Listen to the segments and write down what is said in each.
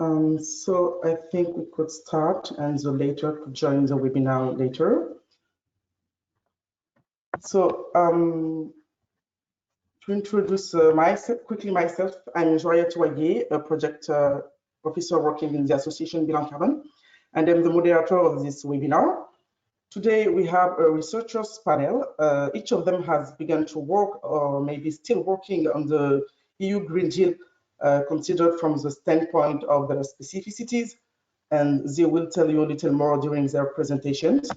So I think we could start, and the later could join the webinar later. So to introduce quickly myself, I'm Jouairyatou Wague, a project officer working in the association Bilan, and I'm the moderator of this webinar. Today we have a researchers panel. Each of them has begun to work or maybe still working on the EU Green Deal considered from the standpoint of their specificities, and they will tell you a little more during their presentations.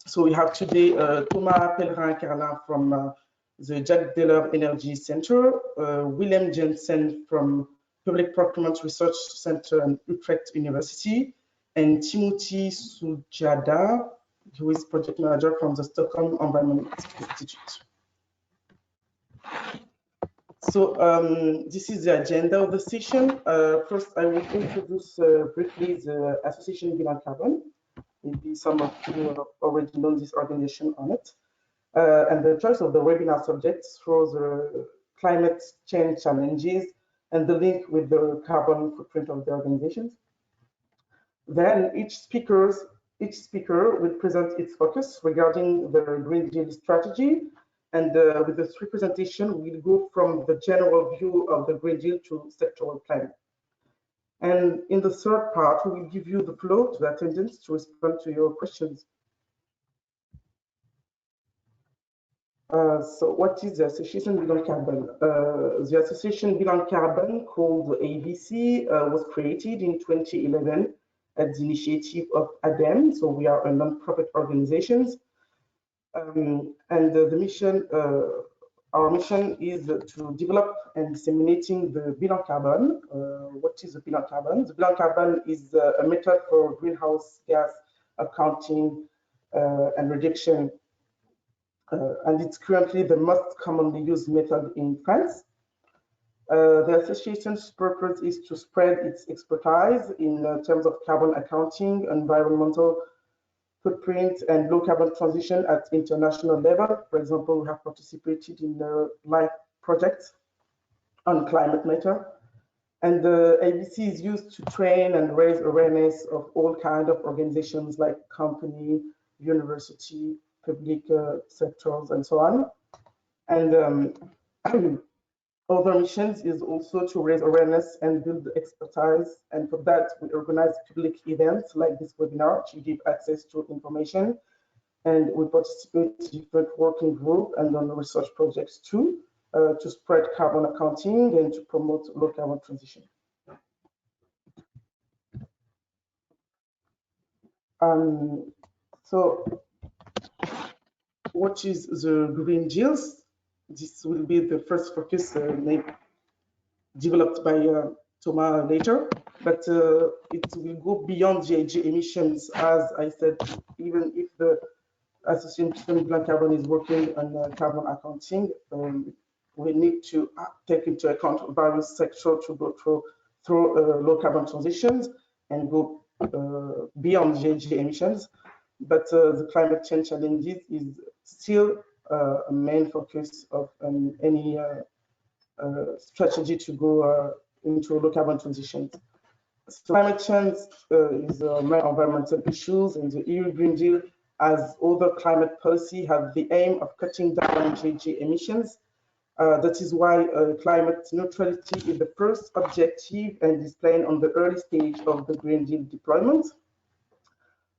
So we have today Thomas Pellerin-Carlin from the Jacques Delors Energy Center, Willem Janssen from Public Procurement Research Center at Utrecht University, and Timothy Suljada, who is project manager from the Stockholm Environment Institute. So this is the agenda of the session. First, I will introduce briefly the association Bilan. Maybe some of you already know this organization on it. And the choice of the webinar subjects through the climate change challenges and the link with the carbon footprint of the organizations. Then each speaker will present its focus regarding the Green Deal strategy. And with the three presentations, we'll go from the general view of the Green Deal to sectoral planning. And in the third part, we will give you the floor to the attendants to respond to your questions. So what is the Association Bilan-Carbone? The Association Bilan-Carbone, called ABC, was created in 2011 at the initiative of ADEME. So we are a non-profit organization. And the mission, our mission is to develop and disseminating the Bilan-Carbone. What is the Bilan-Carbone? The Bilan-Carbone is a method for greenhouse gas accounting and reduction, and it's currently the most commonly used method in France. The association's purpose is to spread its expertise in terms of carbon accounting, environmental footprint, and low carbon transition at international level. For example, we have participated in the LIFE project on climate matter. And the ABC is used to train and raise awareness of all kinds of organizations like company, university, public sectors, and so on. And other missions is also to raise awareness and build expertise. And for that, we organize public events like this webinar to give access to information. And we participate in different working groups and on research projects too, to spread carbon accounting and to promote low carbon transition. So what is the Green Deal? This will be the first focus developed by Thomas later, but it will go beyond GHG emissions. As I said, even if the Association Bilan-Carbone is working on carbon accounting, we need to take into account various sectors to go through low carbon transitions and go beyond GHG emissions. But the climate change challenges is still a main focus of any strategy to go into low carbon transition. So climate change is main environmental issues, and the EU Green Deal, as other climate policy, have the aim of cutting down GHG emissions. That is why climate neutrality is the first objective and is planned on the early stage of the Green Deal deployment.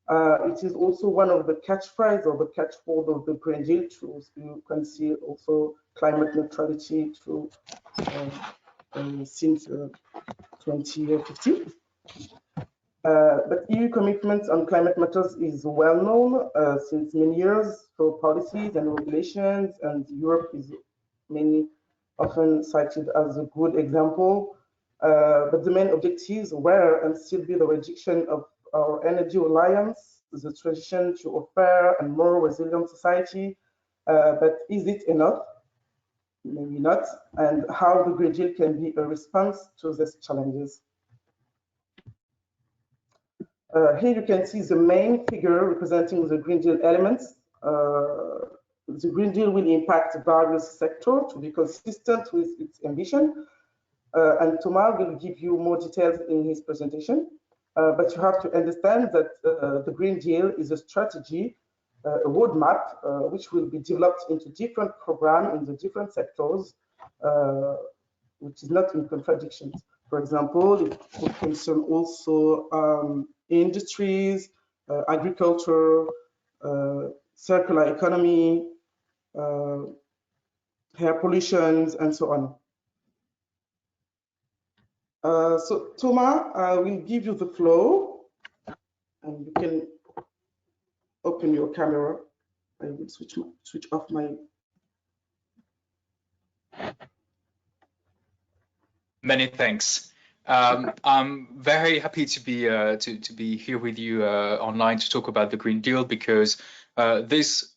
It is also one of the catchphrases or the catchword of the Green Deal. You can see also climate neutrality to since 2050. But EU commitment on climate matters is well known since many years through policies and regulations, and Europe is often cited as a good example. But the main objectives were and still be the reduction of our energy reliance, the transition to a fair and more resilient society. But is it enough? Maybe not. And how the Green Deal can be a response to these challenges. Here you can see the main figure representing the Green Deal elements. The Green Deal will impact various sectors to be consistent with its ambition. and Thomas will give you more details in his presentation. But you have to understand that the Green Deal is a strategy, a roadmap, which will be developed into different programs in the different sectors, which is not in contradictions. For example, it would concern also industries, agriculture, circular economy, air pollution, and so on. So Thomas, I will give you the floor, and you can open your camera. I will switch off my. Many thanks. I'm very happy to be here with you online to talk about the Green Deal, because this,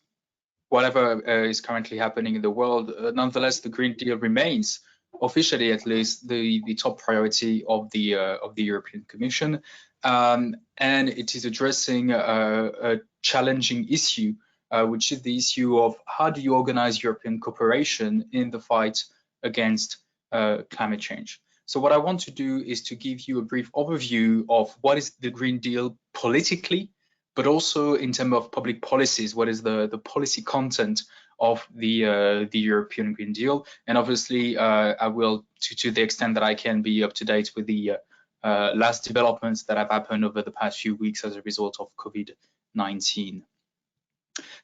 whatever is currently happening in the world, nonetheless, the Green Deal remains, officially at least, the top priority of the European Commission, and it is addressing a challenging issue, which is the issue of how do you organize European cooperation in the fight against climate change. So what I want to do is to give you a brief overview of what is the Green Deal politically, but also in terms of public policies, what is the policy content of the European Green Deal. And obviously, I will, to the extent that I can, be up to date with the last developments that have happened over the past few weeks as a result of COVID-19.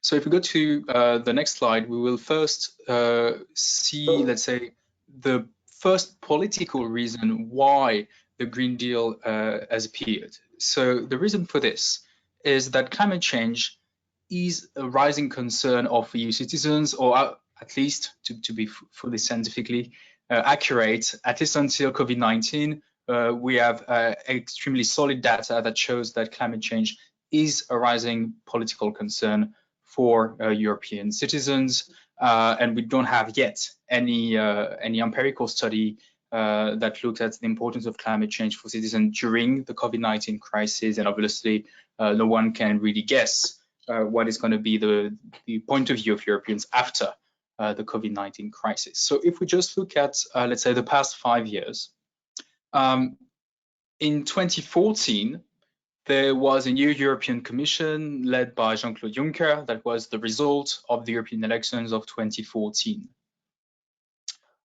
So if we go to the next slide, we will first see, let's say, the first political reason why the Green Deal has appeared. So the reason for this is that climate change is a rising concern of EU citizens, or at least to be fully scientifically accurate, at least until COVID-19, we have extremely solid data that shows that climate change is a rising political concern for European citizens, and we don't have yet any empirical study that looked at the importance of climate change for citizens during the COVID-19 crisis, and obviously no one can really guess what is going to be the point of view of Europeans after the COVID-19 crisis. So if we just look at, let's say, the past 5 years, in 2014, there was a new European Commission led by Jean-Claude Juncker. That was the result of the European elections of 2014.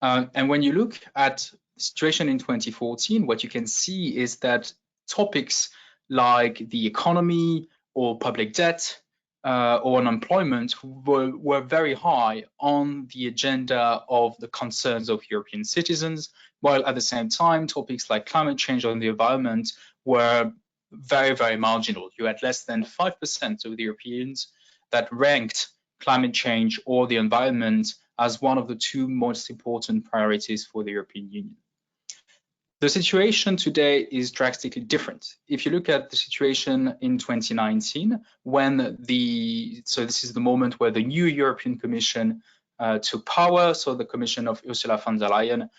And when you look at the situation in 2014, what you can see is that topics like the economy or public debt or unemployment were very high on the agenda of the concerns of European citizens, while at the same time, topics like climate change or the environment were very, very marginal. You had less than 5% of the Europeans that ranked climate change or the environment as one of the two most important priorities for the European Union. The situation today is drastically different. If you look at the situation in 2019, so this is the moment where the new European Commission took power, so the Commission of Ursula von der Leyen,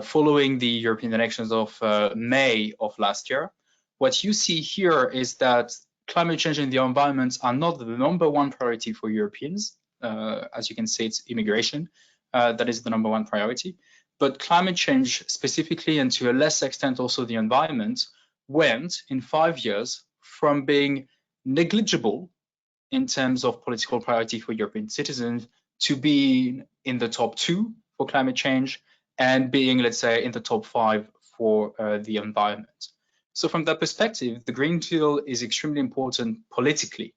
following the European elections of May of last year. What you see here is that climate change and the environment are not the #1 priority for Europeans. As you can see, it's immigration. That is the #1 priority. But climate change specifically, and to a less extent also the environment, went in 5 years from being negligible in terms of political priority for European citizens to being in the top 2 for climate change and being, let's say, in the top 5 for the environment. So from that perspective, the Green Deal is extremely important politically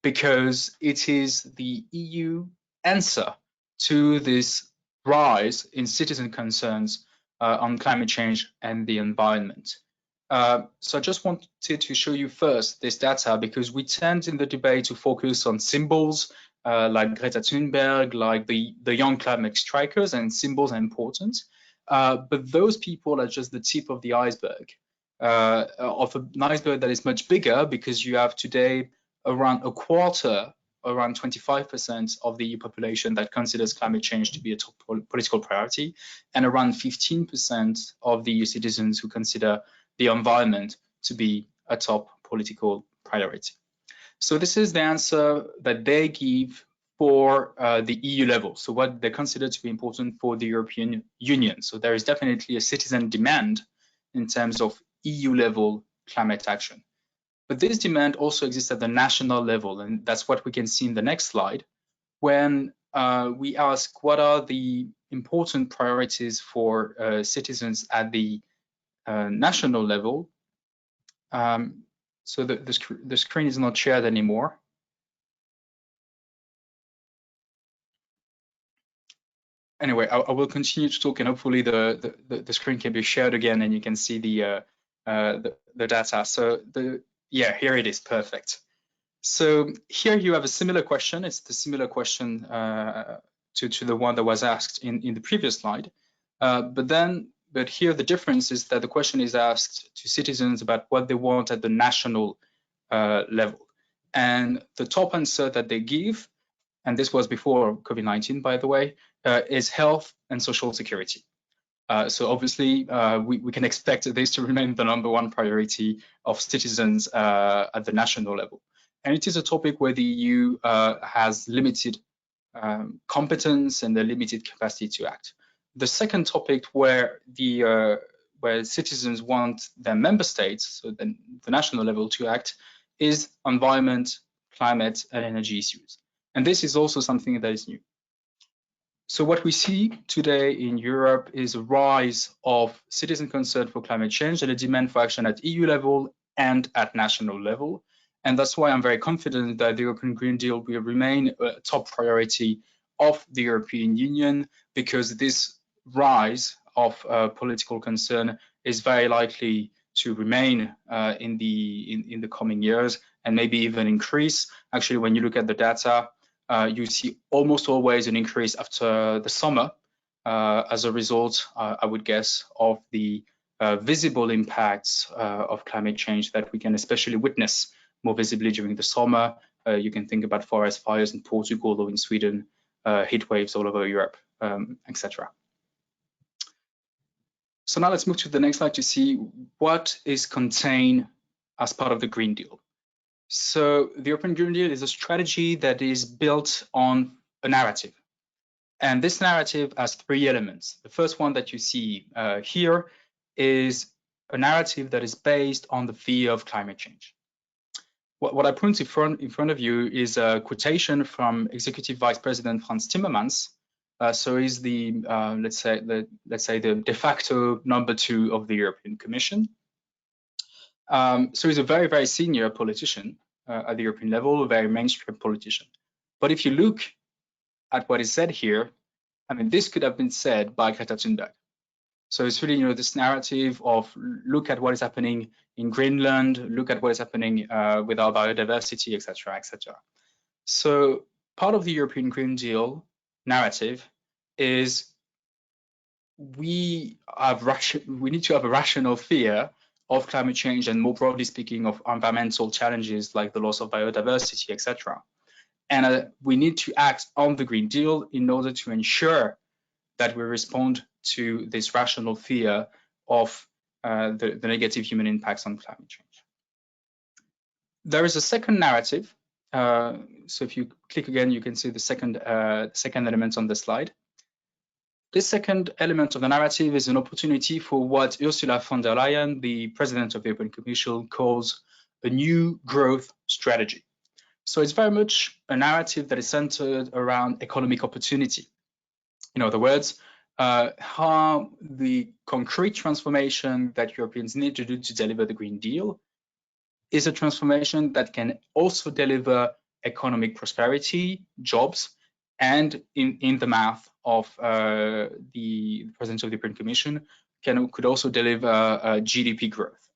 because it is the EU answer to this rise in citizen concerns on climate change and the environment. So I just wanted to show you first this data because we tend in the debate to focus on symbols like Greta Thunberg, like the young climate strikers, and symbols are important. But those people are just the tip of the iceberg, of an iceberg that is much bigger because you have today around a quarter, around 25% of the EU population that considers climate change to be a top political priority, and around 15% of the EU citizens who consider the environment to be a top political priority. So this is the answer that they give for the EU level, so what they consider to be important for the European Union. So there is definitely a citizen demand in terms of EU level climate action. But this demand also exists at the national level, and that's what we can see in the next slide, when we ask what are the important priorities for citizens at the national level. So the screen is not shared anymore. Anyway, I will continue to talk, and hopefully the screen can be shared again, and you can see the data. So yeah, here it is, perfect. So here you have a similar question. It's the similar question to the one that was asked in the previous slide. But here the difference is that the question is asked to citizens about what they want at the national level. And the top answer that they give, and this was before COVID-19, by the way, is health and social security. So obviously, we can expect this to remain the #1 priority of citizens at the national level. And it is a topic where the EU has limited competence and a limited capacity to act. The second topic where citizens want their member states, so the national level, to act is environment, climate, and energy issues. And this is also something that is new. So what we see today in Europe is a rise of citizen concern for climate change and a demand for action at EU level and at national level. And that's why I'm very confident that the European Green Deal will remain a top priority of the European Union, because this rise of political concern is very likely to remain in the coming years, and maybe even increase. Actually, when you look at the data, you see almost always an increase after the summer as a result, I would guess, of the visible impacts of climate change that we can especially witness more visibly during the summer. You can think about forest fires in Portugal or in Sweden, heat waves all over Europe, etc. So now let's move to the next slide to see what is contained as part of the Green Deal. So the European Green Deal is a strategy that is built on a narrative. And this narrative has 3 elements. The first one that you see here is a narrative that is based on the fear of climate change. What I put in front of you is a quotation from Executive Vice President Frans Timmermans. So he's the let's say the de facto #2 of the European Commission. So he's a very, very senior politician at the European level, a very mainstream politician. But if you look at what is said here, I mean, this could have been said by Greta Thunberg. So it's really, this narrative of look at what is happening in Greenland, look at what is happening with our biodiversity, etc., etc. So part of the European Green Deal narrative is we need to have a rational fear of climate change, and more broadly speaking, of environmental challenges like the loss of biodiversity, etc. And we need to act on the Green Deal in order to ensure that we respond to this rational fear of the negative human impacts on climate change. There is a second narrative. So if you click again, you can see the second element on the slide. This second element of the narrative is an opportunity for what Ursula von der Leyen, the President of the European Commission, calls a new growth strategy. So it's very much a narrative that is centered around economic opportunity. In other words, how the concrete transformation that Europeans need to do to deliver the Green Deal is a transformation that can also deliver economic prosperity, jobs, and in the math of the President of the European Commission, could also deliver GDP growth.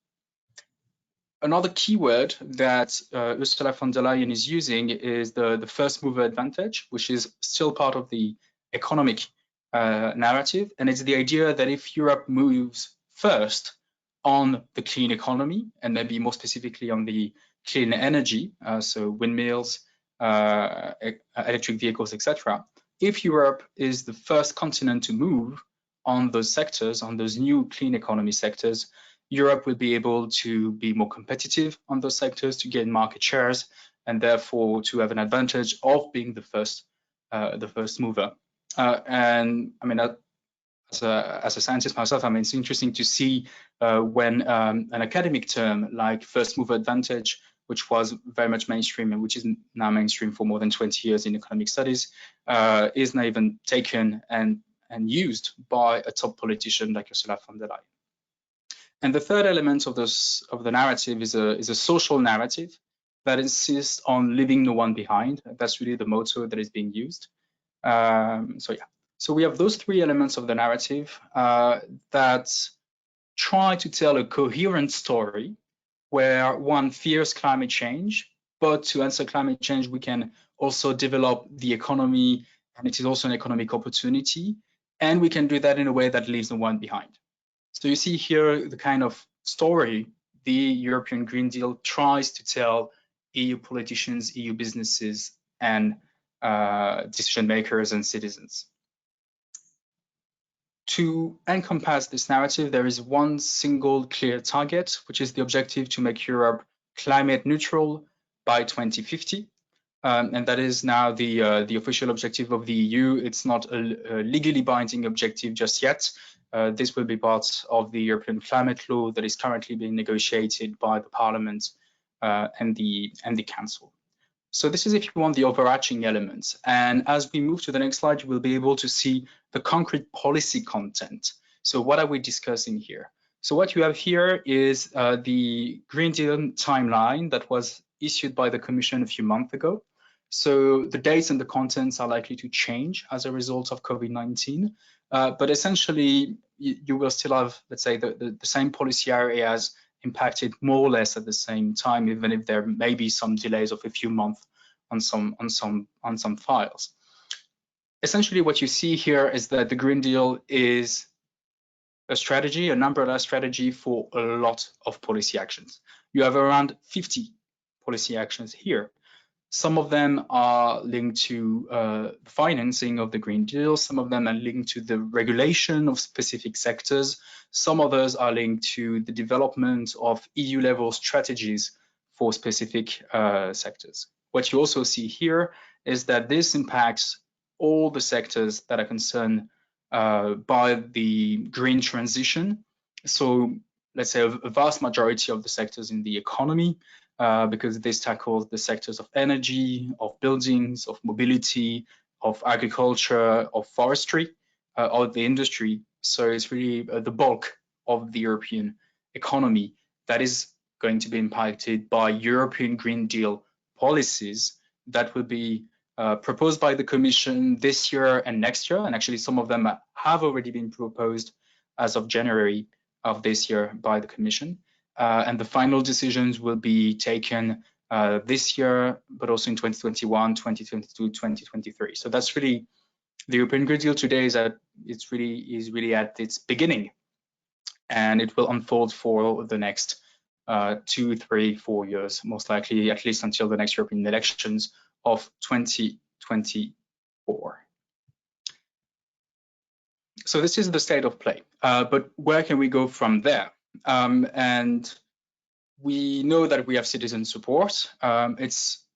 Another keyword that Ursula von der Leyen is using is the first mover advantage, which is still part of the economic narrative. And it's the idea that if Europe moves first on the clean economy, and maybe more specifically on the clean energy, so windmills, electric vehicles, etc. If Europe is the first continent to move on those sectors, on those new clean economy sectors, Europe will be able to be more competitive on those sectors, to gain market shares, and therefore to have an advantage of being the first the first mover. And I mean, as a scientist myself, I mean, it's interesting to see when an academic term like first mover advantage, which was very much mainstream and which is now mainstream for more than 20 years in economic studies, is now even taken and used by a top politician like Ursula von der Leyen. And the third element of the narrative is a social narrative that insists on leaving no one behind. That's really the motto that is being used. So we have those three elements of the narrative that try to tell a coherent story where one fears climate change, but to answer climate change, we can also develop the economy, and it is also an economic opportunity, and we can do that in a way that leaves no one behind. So you see here the kind of story the European Green Deal tries to tell EU politicians, EU businesses, and decision makers and citizens. To encompass this narrative, there is one single clear target, which is the objective to make Europe climate neutral by 2050. And that is now the official objective of the EU. It's not a legally binding objective just yet. This will be part of the European climate law that is currently being negotiated by the Parliament and the Council. So this is, if you want, the overarching elements. And as we move to the next slide, you will be able to see the concrete policy content. So what are we discussing here? So what you have here is the Green Deal timeline that was issued by the Commission a few months ago. So the dates and the contents are likely to change as a result of COVID-19. But essentially, you will still have, let's say, the same policy areas impacted more or less at the same time, even if there may be some delays of a few months on some files. Essentially, what you see here is that the Green Deal is a strategy, an umbrella strategy for a lot of policy actions. You have around 50 policy actions here. Some of them are linked to the financing of the Green Deal. Some of them are linked to the regulation of specific sectors. Some others are linked to the development of EU-level strategies for specific sectors. What you also see here is that this impacts all the sectors that are concerned by the green transition. So let's say a vast majority of the sectors in the economy, because this tackles the sectors of energy, of buildings, of mobility, of agriculture, of forestry, of the industry. So it's really the bulk of the European economy that is going to be impacted by European Green Deal policies that will be proposed by the Commission this year and next year. And actually, some of them have already been proposed as of January of this year by the Commission. And the final decisions will be taken this year, but also in 2021, 2022, 2023. So that's really the European Green Deal today is really at its beginning, and it will unfold for the next 2, 3, 4 years, most likely, at least until the next European elections of 2024. So this is the state of play, but where can we go from there? And we know that we have citizen support.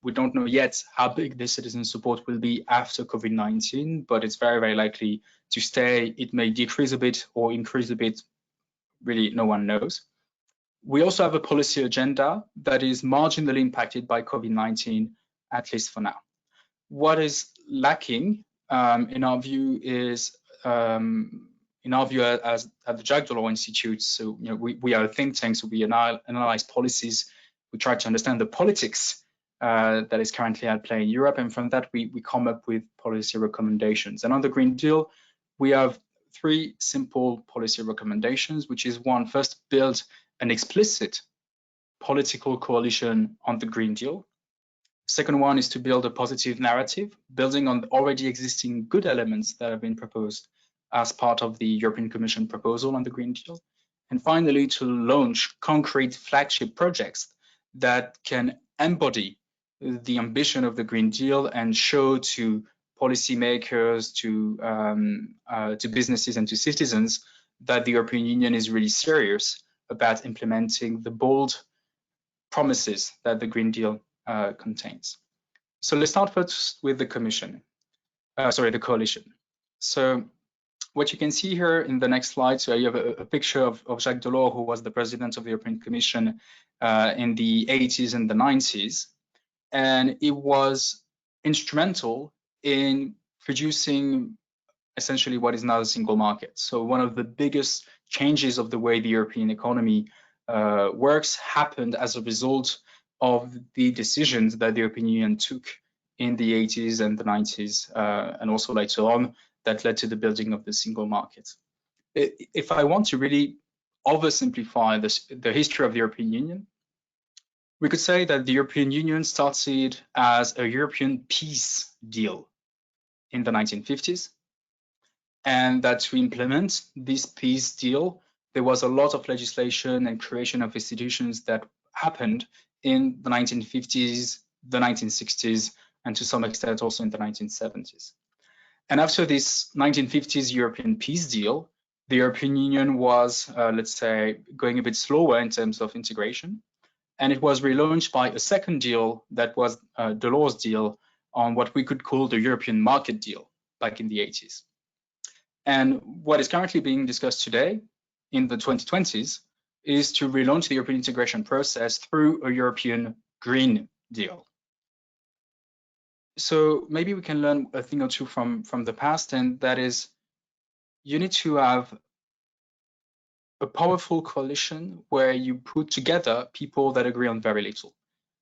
We don't know yet how big this citizen support will be after COVID-19, but it's very, very likely to stay. It may decrease a bit or increase a bit. Really, no one knows. We also have a policy agenda that is marginally impacted by COVID-19, at least for now. What is lacking, in our view, is at the Jacques Delors Institute. So we are a think tank, so we analyze policies. We try to understand the politics that is currently at play in Europe, and from that we come up with policy recommendations. And on the Green Deal, we have 3 simple policy recommendations, which is one, first, build an explicit political coalition on the Green Deal. Second one is to build a positive narrative, building on the already existing good elements that have been proposed as part of the European Commission proposal on the Green Deal. And finally, to launch concrete flagship projects that can embody the ambition of the Green Deal and show to policymakers, to businesses and to citizens that the European Union is really serious about implementing the bold promises that the Green Deal contains. So let's start first with the Commission. the coalition. So what you can see here in the next slide, so you have a picture of Jacques Delors, who was the president of the European Commission in the 80s and the 90s. And it was instrumental in producing essentially what is now the single market. So one of the biggest changes of the way the European economy works happened as a result of the decisions that the European Union took in the 80s and the 90s, and also later on, that led to the building of the single market. If I want to really oversimplify the history of the European Union, we could say that the European Union started as a European peace deal in the 1950s, and that to implement this peace deal, there was a lot of legislation and creation of institutions that happened in the 1950s, the 1960s, and to some extent also in the 1970s. And after this 1950s European peace deal, the European Union was, let's say, going a bit slower in terms of integration. And it was relaunched by a second deal that was Delors' deal on what we could call the European market deal back in the 80s. And what is currently being discussed today in the 2020s is to relaunch the European integration process through a European Green Deal. So maybe we can learn a thing or two from the past, and that is you need to have a powerful coalition where you put together people that agree on very little.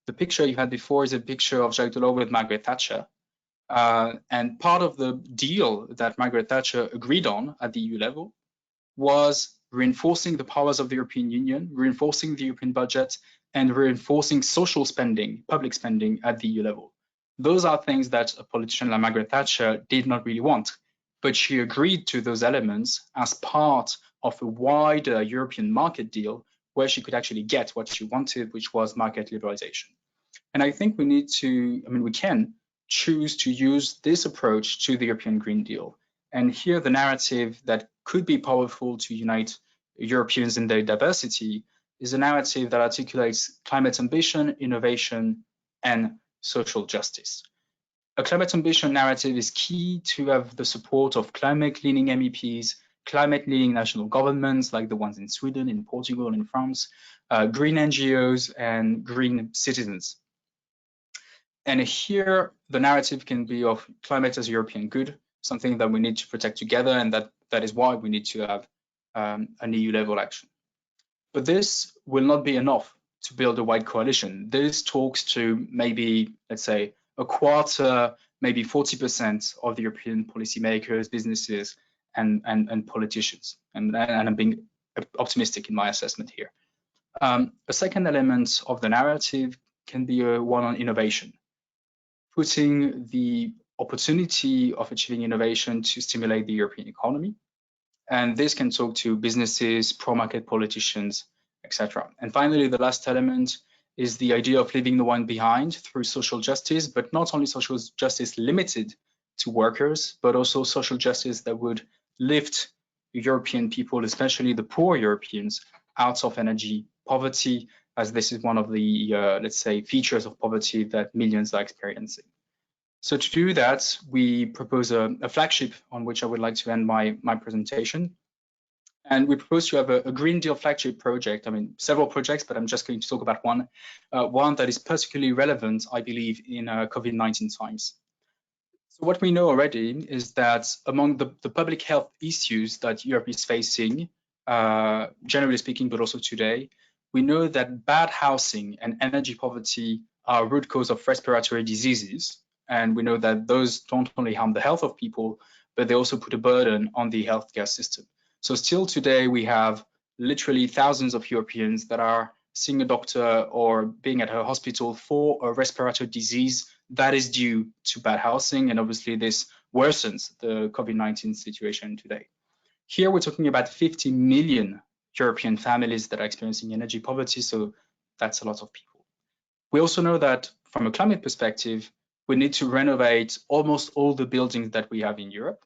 The picture you had before is a picture of Jacques Delors with Margaret Thatcher. And part of the deal that Margaret Thatcher agreed on at the EU level was reinforcing the powers of the European Union, reinforcing the European budget, and reinforcing social spending, public spending at the EU level. Those are things that a politician like Margaret Thatcher did not really want, but she agreed to those elements as part of a wider European market deal where she could actually get what she wanted, which was market liberalization. And I think we need to, we can choose to use this approach to the European Green Deal. And here the narrative that could be powerful to unite Europeans in their diversity is a narrative that articulates climate ambition, innovation, and social justice. A climate ambition narrative is key to have the support of climate-leaning MEPs, climate-leaning national governments like the ones in Sweden, in Portugal, in France, green NGOs, and green citizens. And here, the narrative can be of climate as European good, something that we need to protect together, and that is why we need to have an EU-level action. But this will not be enough to build a wide coalition. This talks to maybe, let's say, a quarter, maybe 40% of the European policymakers, businesses, and politicians. And I'm being optimistic in my assessment here. A second element of the narrative can be one on innovation, putting the opportunity of achieving innovation to stimulate the European economy. And this can talk to businesses, pro-market politicians, etc. And finally, the last element is the idea of leaving no one behind through social justice, but not only social justice limited to workers, but also social justice that would lift European people, especially the poor Europeans, out of energy poverty, as this is one of the, let's say, features of poverty that millions are experiencing. So to do that, we propose a flagship on which I would like to end my presentation. And we propose to have a Green Deal flagship project. Several projects, but I'm just going to talk about one that is particularly relevant, I believe, in COVID-19 times. So what we know already is that among the public health issues that Europe is facing, generally speaking, but also today, we know that bad housing and energy poverty are root cause of respiratory diseases. And we know that those don't only harm the health of people, but they also put a burden on the healthcare system. So still today, we have literally thousands of Europeans that are seeing a doctor or being at a hospital for a respiratory disease that is due to bad housing. And obviously this worsens the COVID-19 situation today. Here we're talking about 50 million European families that are experiencing energy poverty. So that's a lot of people. We also know that from a climate perspective, we need to renovate almost all the buildings that we have in Europe.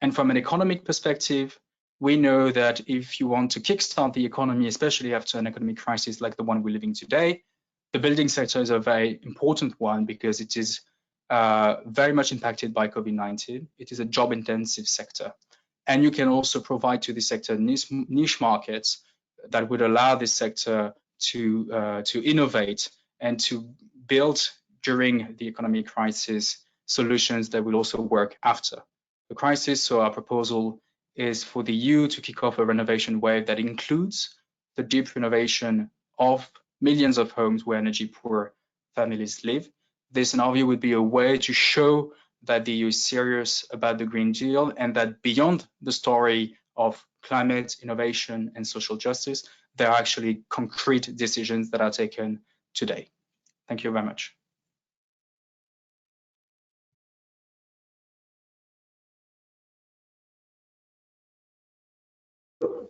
And from an economic perspective, we know that if you want to kickstart the economy, especially after an economic crisis like the one we're living today, the building sector is a very important one because it is very much impacted by COVID-19. It is a job-intensive sector. And you can also provide to this sector niche markets that would allow this sector to innovate and to build during the economic crisis solutions that will also work after the crisis. So our proposal is for the EU to kick off a renovation wave that includes the deep renovation of millions of homes where energy poor families live. This, in our view, would be a way to show that the EU is serious about the Green Deal and that beyond the story of climate, innovation, and social justice, there are actually concrete decisions that are taken today. Thank you very much.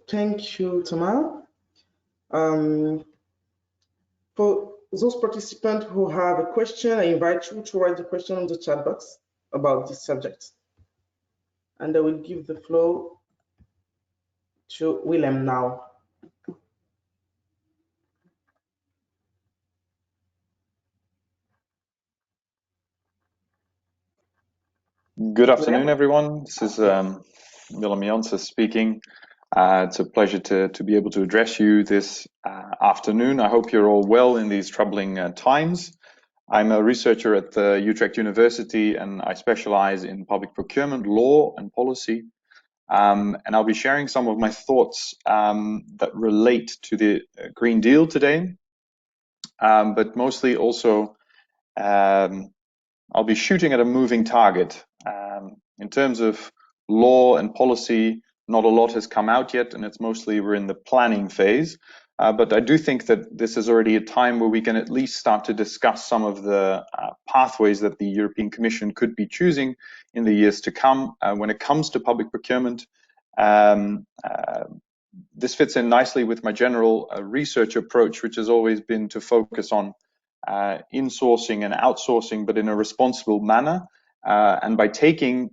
Thank you, Thomas. For those participants who have a question, I invite you to write the question on the chat box about this subject. And I will give the floor to Willem now. Good afternoon, everyone. This is Willem Janssen speaking. It's a pleasure to be able to address you this afternoon. I hope you're all well in these troubling times. I'm a researcher at the Utrecht University, and I specialize in public procurement, law, and policy. And I'll be sharing some of my thoughts that relate to the Green Deal today, but mostly also I'll be shooting at a moving target. In terms of law and policy, not a lot has come out yet, and it's mostly we're in the planning phase. But I do think that this is already a time where we can at least start to discuss some of the pathways that the European Commission could be choosing in the years to come when it comes to public procurement. This fits in nicely with my general research approach, which has always been to focus on insourcing and outsourcing, but in a responsible manner, and by taking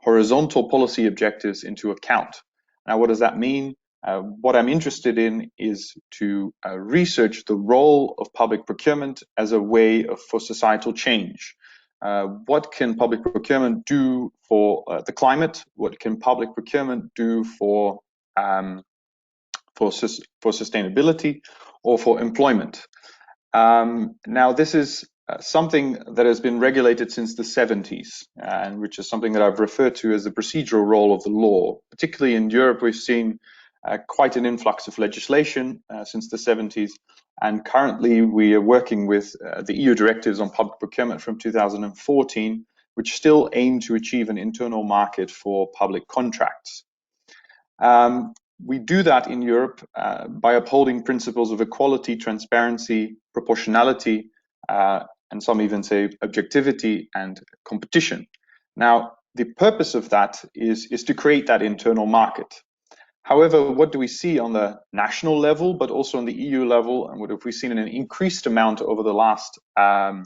horizontal policy objectives into account. Now, what does that mean? What I'm interested in is to research the role of public procurement as a way for societal change. What can public procurement do for the climate? What can public procurement do for sustainability or for employment? Now, this is something that has been regulated since the 70s, and which is something that I've referred to as the procedural role of the law. Particularly in Europe, we've seen quite an influx of legislation since the 70s, and currently we are working with the EU directives on public procurement from 2014, which still aim to achieve an internal market for public contracts. We do that in Europe by upholding principles of equality, transparency, proportionality, and some even say objectivity and competition. Now, the purpose of that is to create that internal market. However, what do we see on the national level, but also on the EU level, and what have we seen in an increased amount over the last, I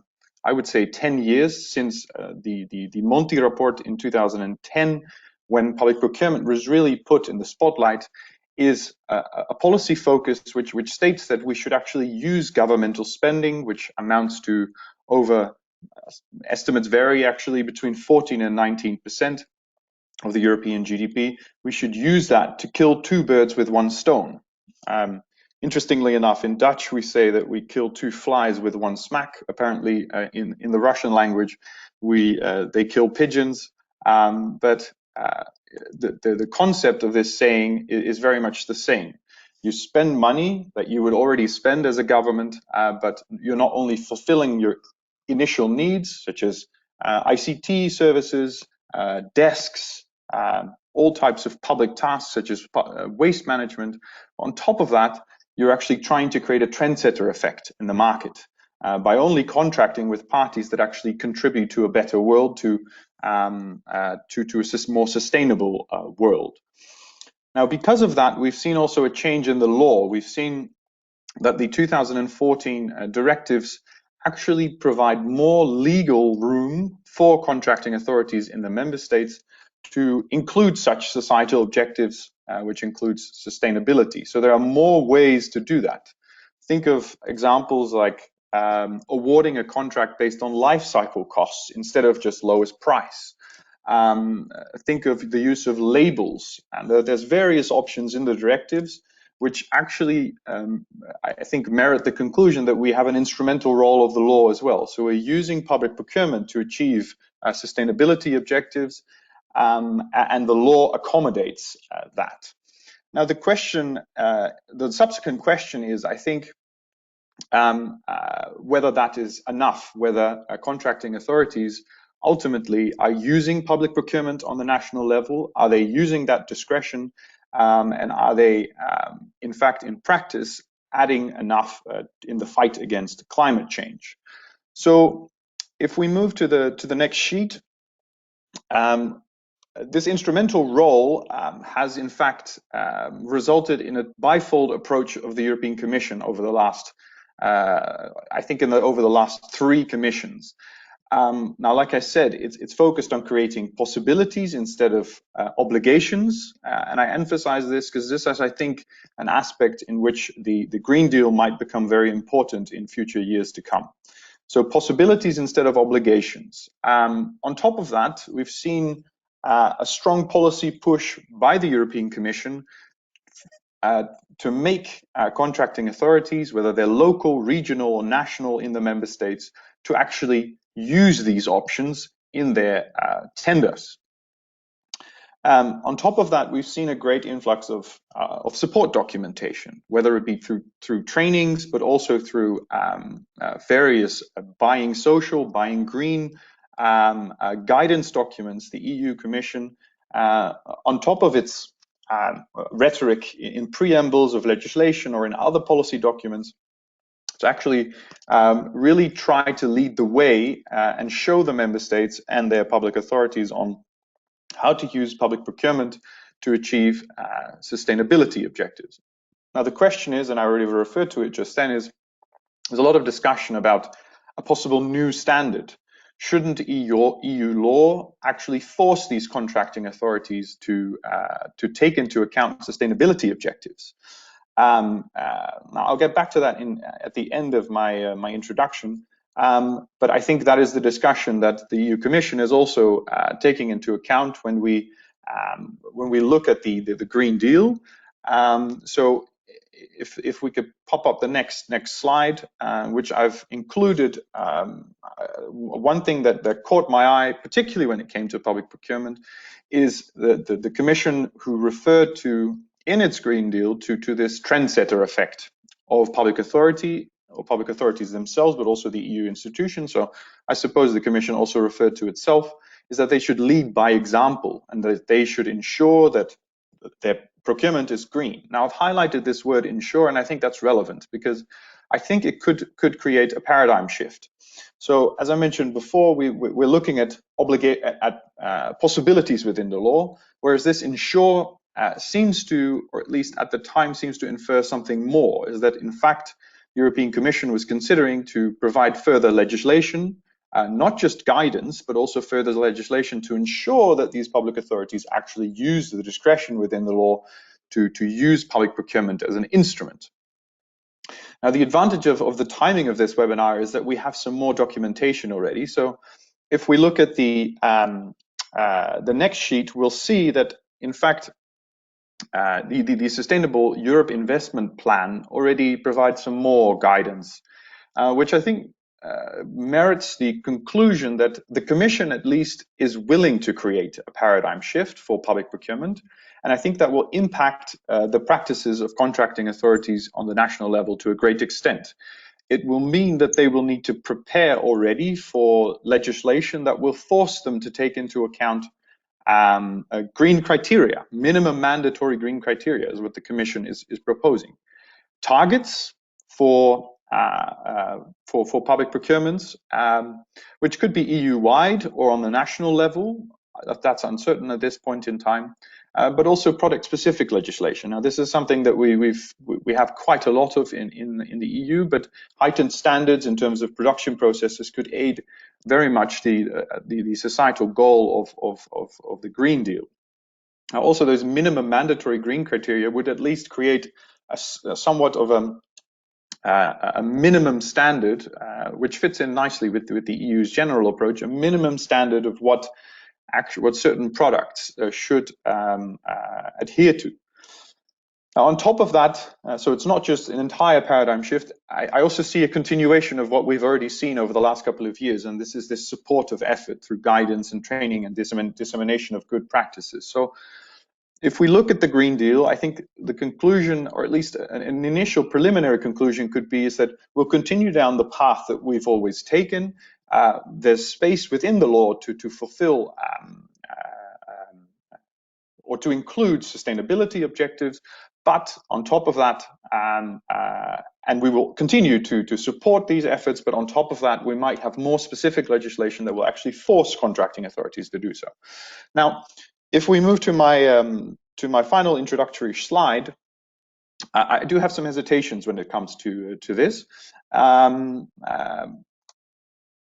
would say, 10 years since the Monti report in 2010, when public procurement was really put in the spotlight, is a policy focus which states that we should actually use governmental spending, which amounts to over, estimates vary actually, between 14 and 19% of the European GDP. We should use that to kill two birds with one stone. Interestingly enough, in Dutch, we say that we kill two flies with one smack. Apparently, in the Russian language, they kill pigeons. But the concept of this saying is very much the same. You spend money that you would already spend as a government, but you're not only fulfilling your initial needs, such as ICT services, desks, all types of public tasks, such as waste management. On top of that, you're actually trying to create a trendsetter effect in the market by only contracting with parties that actually contribute to a better world, to a more sustainable world. Now, because of that, we've seen also a change in the law. We've seen that the 2014 directives actually provide more legal room for contracting authorities in the member states to include such societal objectives, which includes sustainability. So there are more ways to do that. Think of examples like awarding a contract based on life cycle costs instead of just lowest price. Think of the use of labels, and there's various options in the directives which actually, I think, merit the conclusion that we have an instrumental role of the law as well. So we're using public procurement to achieve sustainability objectives, and the law accommodates that. Now, the question, the subsequent question is, I think, whether that is enough, whether contracting authorities ultimately are using public procurement on the national level. Are they using that discretion? And are they, in fact, in practice, adding enough in the fight against climate change? So if we move to the next sheet, this instrumental role has, in fact, resulted in a bifold approach of the European Commission over the last, I think, over the last 3 commissions. Now, like I said, it's focused on creating possibilities instead of obligations. And I emphasize this because this is, I think, an aspect in which the Green Deal might become very important in future years to come. So possibilities instead of obligations. On top of that, we've seen a strong policy push by the European Commission to make contracting authorities, whether they're local, regional, or national in the member states, to actually use these options in their tenders. On top of that, we've seen a great influx of support documentation, whether it be through trainings, but also through various buying social, buying green guidance documents. The EU Commission, on top of its rhetoric in preambles of legislation or in other policy documents, to actually really try to lead the way and show the member states and their public authorities on how to use public procurement to achieve sustainability objectives. Now, the question is, and I already referred to it just then, is there's a lot of discussion about a possible new standard. Shouldn't EU law actually force these contracting authorities to take into account sustainability objectives? Now, I'll get back to that at the end of my introduction. But I think that is the discussion that the EU Commission is also taking into account when we look at the Green Deal. So if we could pop up the next slide, which I've included, one thing that caught my eye, particularly when it came to public procurement, is the Commission who referred to in its Green Deal to this trendsetter effect of public authority, or public authorities themselves, but also the EU institutions. So I suppose the Commission also referred to itself, is that they should lead by example and that they should ensure that their procurement is green. Now, I've highlighted this word ensure, and I think that's relevant because I think it could create a paradigm shift. So as I mentioned before, we're looking at possibilities within the law, whereas this ensure seems to, or at least at the time seems to infer something more, is that in fact, the European Commission was considering to provide further legislation, not just guidance, but also further legislation to ensure that these public authorities actually use the discretion within the law to use public procurement as an instrument. Now, the advantage of the timing of this webinar is that we have some more documentation already. So if we look at the next sheet, we'll see that, in fact, the Sustainable Europe Investment Plan already provides some more guidance, which I think merits the conclusion that the Commission at least is willing to create a paradigm shift for public procurement. And I think that will impact the practices of contracting authorities on the national level to a great extent. It will mean that they will need to prepare already for legislation that will force them to take into account green criteria. Minimum mandatory green criteria is what the Commission is proposing. Targets for public procurements, which could be EU-wide or on the national level. That's uncertain at this point in time. But also product-specific legislation. Now, this is something that we have quite a lot of in the EU, but heightened standards in terms of production processes could aid very much the societal goal of the Green Deal. Now, also, those minimum mandatory green criteria would at least create somewhat of a minimum standard, which fits in nicely with the EU's general approach, a minimum standard of what certain products should adhere to. Now, on top of that, so it's not just an entire paradigm shift, I also see a continuation of what we've already seen over the last couple of years, and this is this supportive effort through guidance and training and dissemination of good practices. So if we look at the Green Deal, I think the conclusion, or at least an initial preliminary conclusion, could be is that we'll continue down the path that we've always taken. There's space within the law to fulfill or to include sustainability objectives, but on top of that, and we will continue to support these efforts, but on top of that, we might have more specific legislation that will actually force contracting authorities to do so. Now, if we move to my final introductory slide, I do have some hesitations when it comes to this.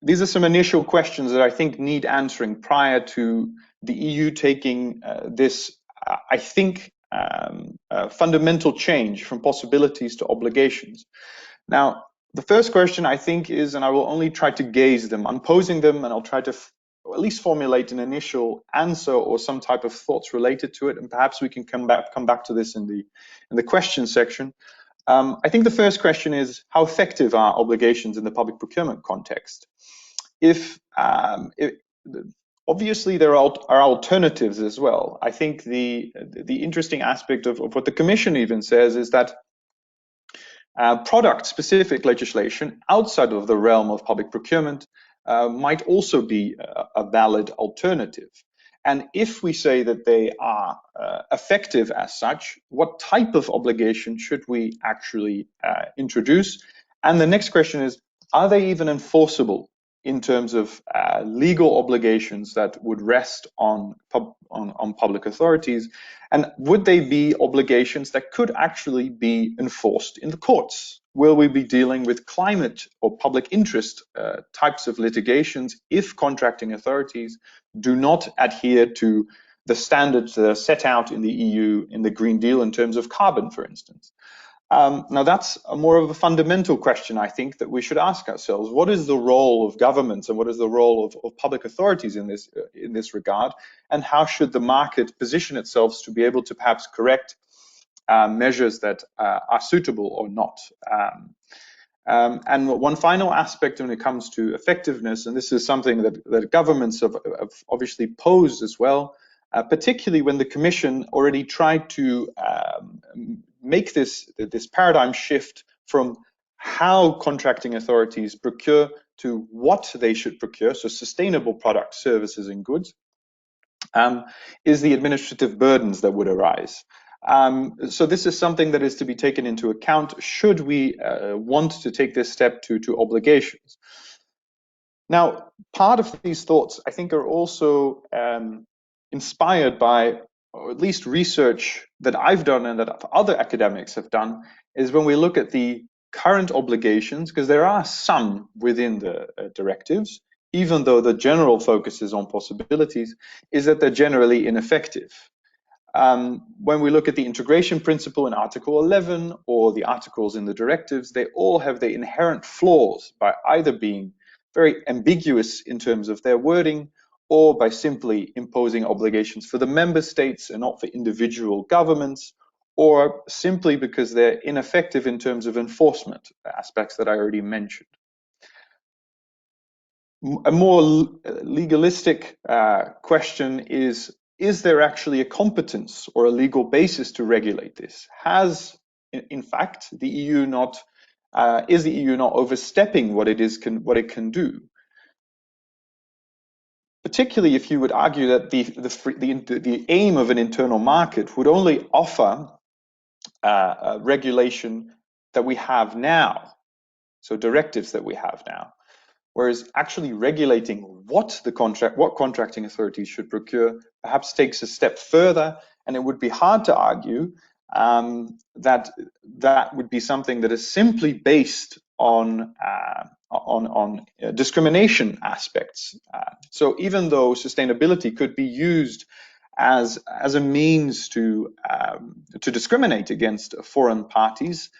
These are some initial questions that I think need answering prior to the EU taking this, I think, fundamental change from possibilities to obligations. Now, the first question I think is, and I will only try to gaze them, I'm posing them, and I'll try to at least formulate an initial answer or some type of thoughts related to it, and perhaps we can come back to this in the question section. I think the first question is, how effective are obligations in the public procurement context? Obviously, there are alternatives as well. I think the interesting aspect of what the Commission even says is that product-specific legislation outside of the realm of public procurement might also be a valid alternative. And if we say that they are effective as such, what type of obligation should we actually introduce? And the next question is, are they even enforceable in terms of legal obligations that would rest on public authorities? And would they be obligations that could actually be enforced in the courts? Will we be dealing with climate or public interest types of litigations if contracting authorities do not adhere to the standards that are set out in the EU in the Green Deal in terms of carbon, for instance? Now, that's more of a fundamental question, I think, that we should ask ourselves. What is the role of governments and what is the role of public authorities in this regard? And how should the market position itself to be able to perhaps correct measures that are suitable or not? And one final aspect when it comes to effectiveness, and this is something that governments have obviously posed as well, particularly when the Commission already tried to make this paradigm shift from how contracting authorities procure to what they should procure, so sustainable products, services, and goods, is the administrative burdens that would arise. So this is something that is to be taken into account should we want to take this step to obligations. Now, part of these thoughts, I think, are also inspired by, or at least research that I've done and that other academics have done, is when we look at the current obligations, because there are some within the directives, even though the general focus is on possibilities, is that they're generally ineffective. When we look at the integration principle in Article 11 or the articles in the directives, they all have the inherent flaws by either being very ambiguous in terms of their wording, or by simply imposing obligations for the member states and not for individual governments, or simply because they're ineffective in terms of enforcement aspects that I already mentioned. A more legalistic question is there actually a competence or a legal basis to regulate this? Has, in fact, the EU not, is the EU not overstepping what it can do? Particularly if you would argue that the aim of an internal market would only offer regulation that we have now, so directives that we have now, whereas actually regulating what contracting authorities should procure perhaps takes a step further, and it would be hard to argue that would be something that is simply based on discrimination aspects. So even though sustainability could be used as a means to discriminate against foreign parties,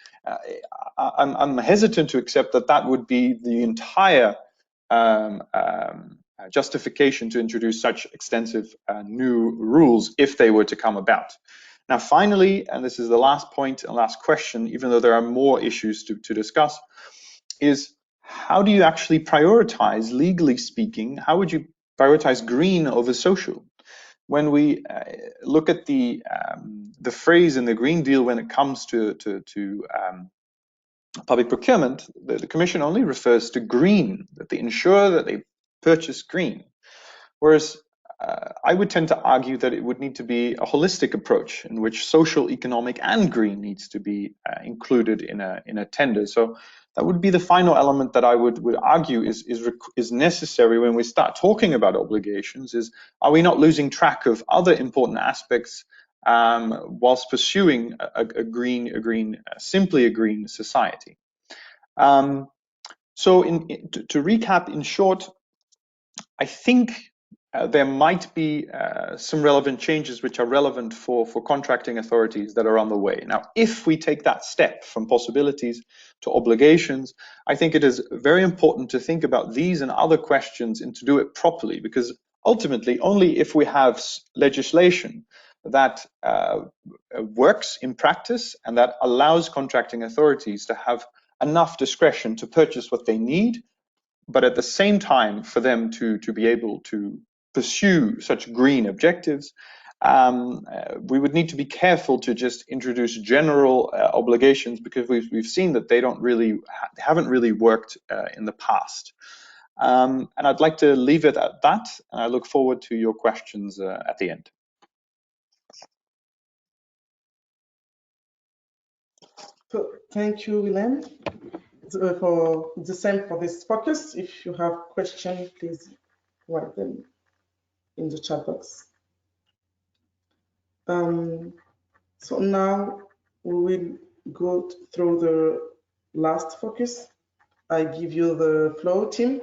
I'm hesitant to accept that that would be the entire justification to introduce such extensive new rules if they were to come about. Now, finally, and this is the last point and last question, even though there are more issues to discuss, is how do you actually prioritize, legally speaking, how would you prioritize green over social? When we look at the phrase in the Green Deal when it comes to public procurement, the Commission only refers to green, that they ensure that they purchase green. Whereas I would tend to argue that it would need to be a holistic approach in which social, economic, and green needs to be included in a tender. So that would be the final element that I would argue is necessary when we start talking about obligations. Is, are we not losing track of other important aspects whilst pursuing simply a green society? So to recap, in short, I think there might be some relevant changes which are relevant for contracting authorities that are on the way. Now, if we take that step from possibilities to obligations, I think it is very important to think about these and other questions and to do it properly, because ultimately only if we have legislation that works in practice and that allows contracting authorities to have enough discretion to purchase what they need, but at the same time for them to be able to pursue such green objectives, we would need to be careful to just introduce general obligations, because we've seen that they haven't really worked in the past. And I'd like to leave it at that, and I look forward to your questions at the end. So, thank you, Willem. For the same for this focus. If you have questions, please write them in the chat box. So now we will go through the last focus. I give you the floor, Tim.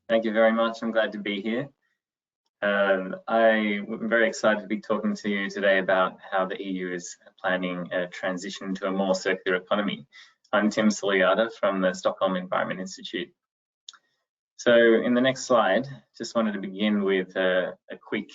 Thank you very much. I'm glad to be here. I'm very excited to be talking to you today about how the EU is planning a transition to a more circular economy. I'm Tim Suljada from the Stockholm Environment Institute. So in the next slide, just wanted to begin with a quick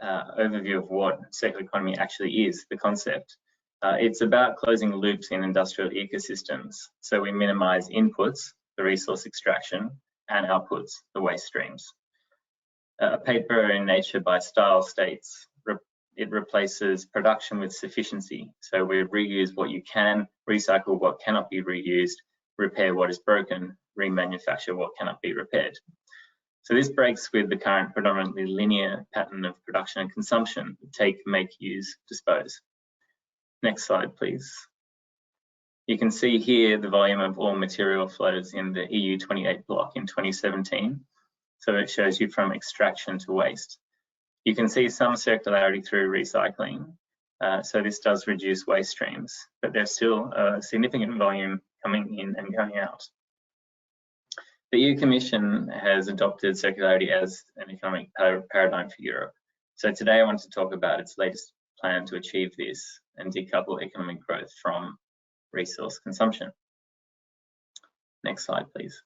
overview of what circular economy actually is, the concept. It's about closing loops in industrial ecosystems. So we minimize inputs, the resource extraction, and outputs, the waste streams. A paper in Nature by Stahl states it replaces production with sufficiency. So we reuse what you can, recycle what cannot be reused, repair what is broken, remanufacture what cannot be repaired. So this breaks with the current predominantly linear pattern of production and consumption: take, make, use, dispose. Next slide, please. You can see here the volume of all material flows in the EU 28 block in 2017. So it shows you from extraction to waste. You can see some circularity through recycling. So this does reduce waste streams, but there's still a significant volume coming in and going out. The EU Commission has adopted circularity as an economic paradigm for Europe. So today I want to talk about its latest plan to achieve this and decouple economic growth from resource consumption. Next slide, please.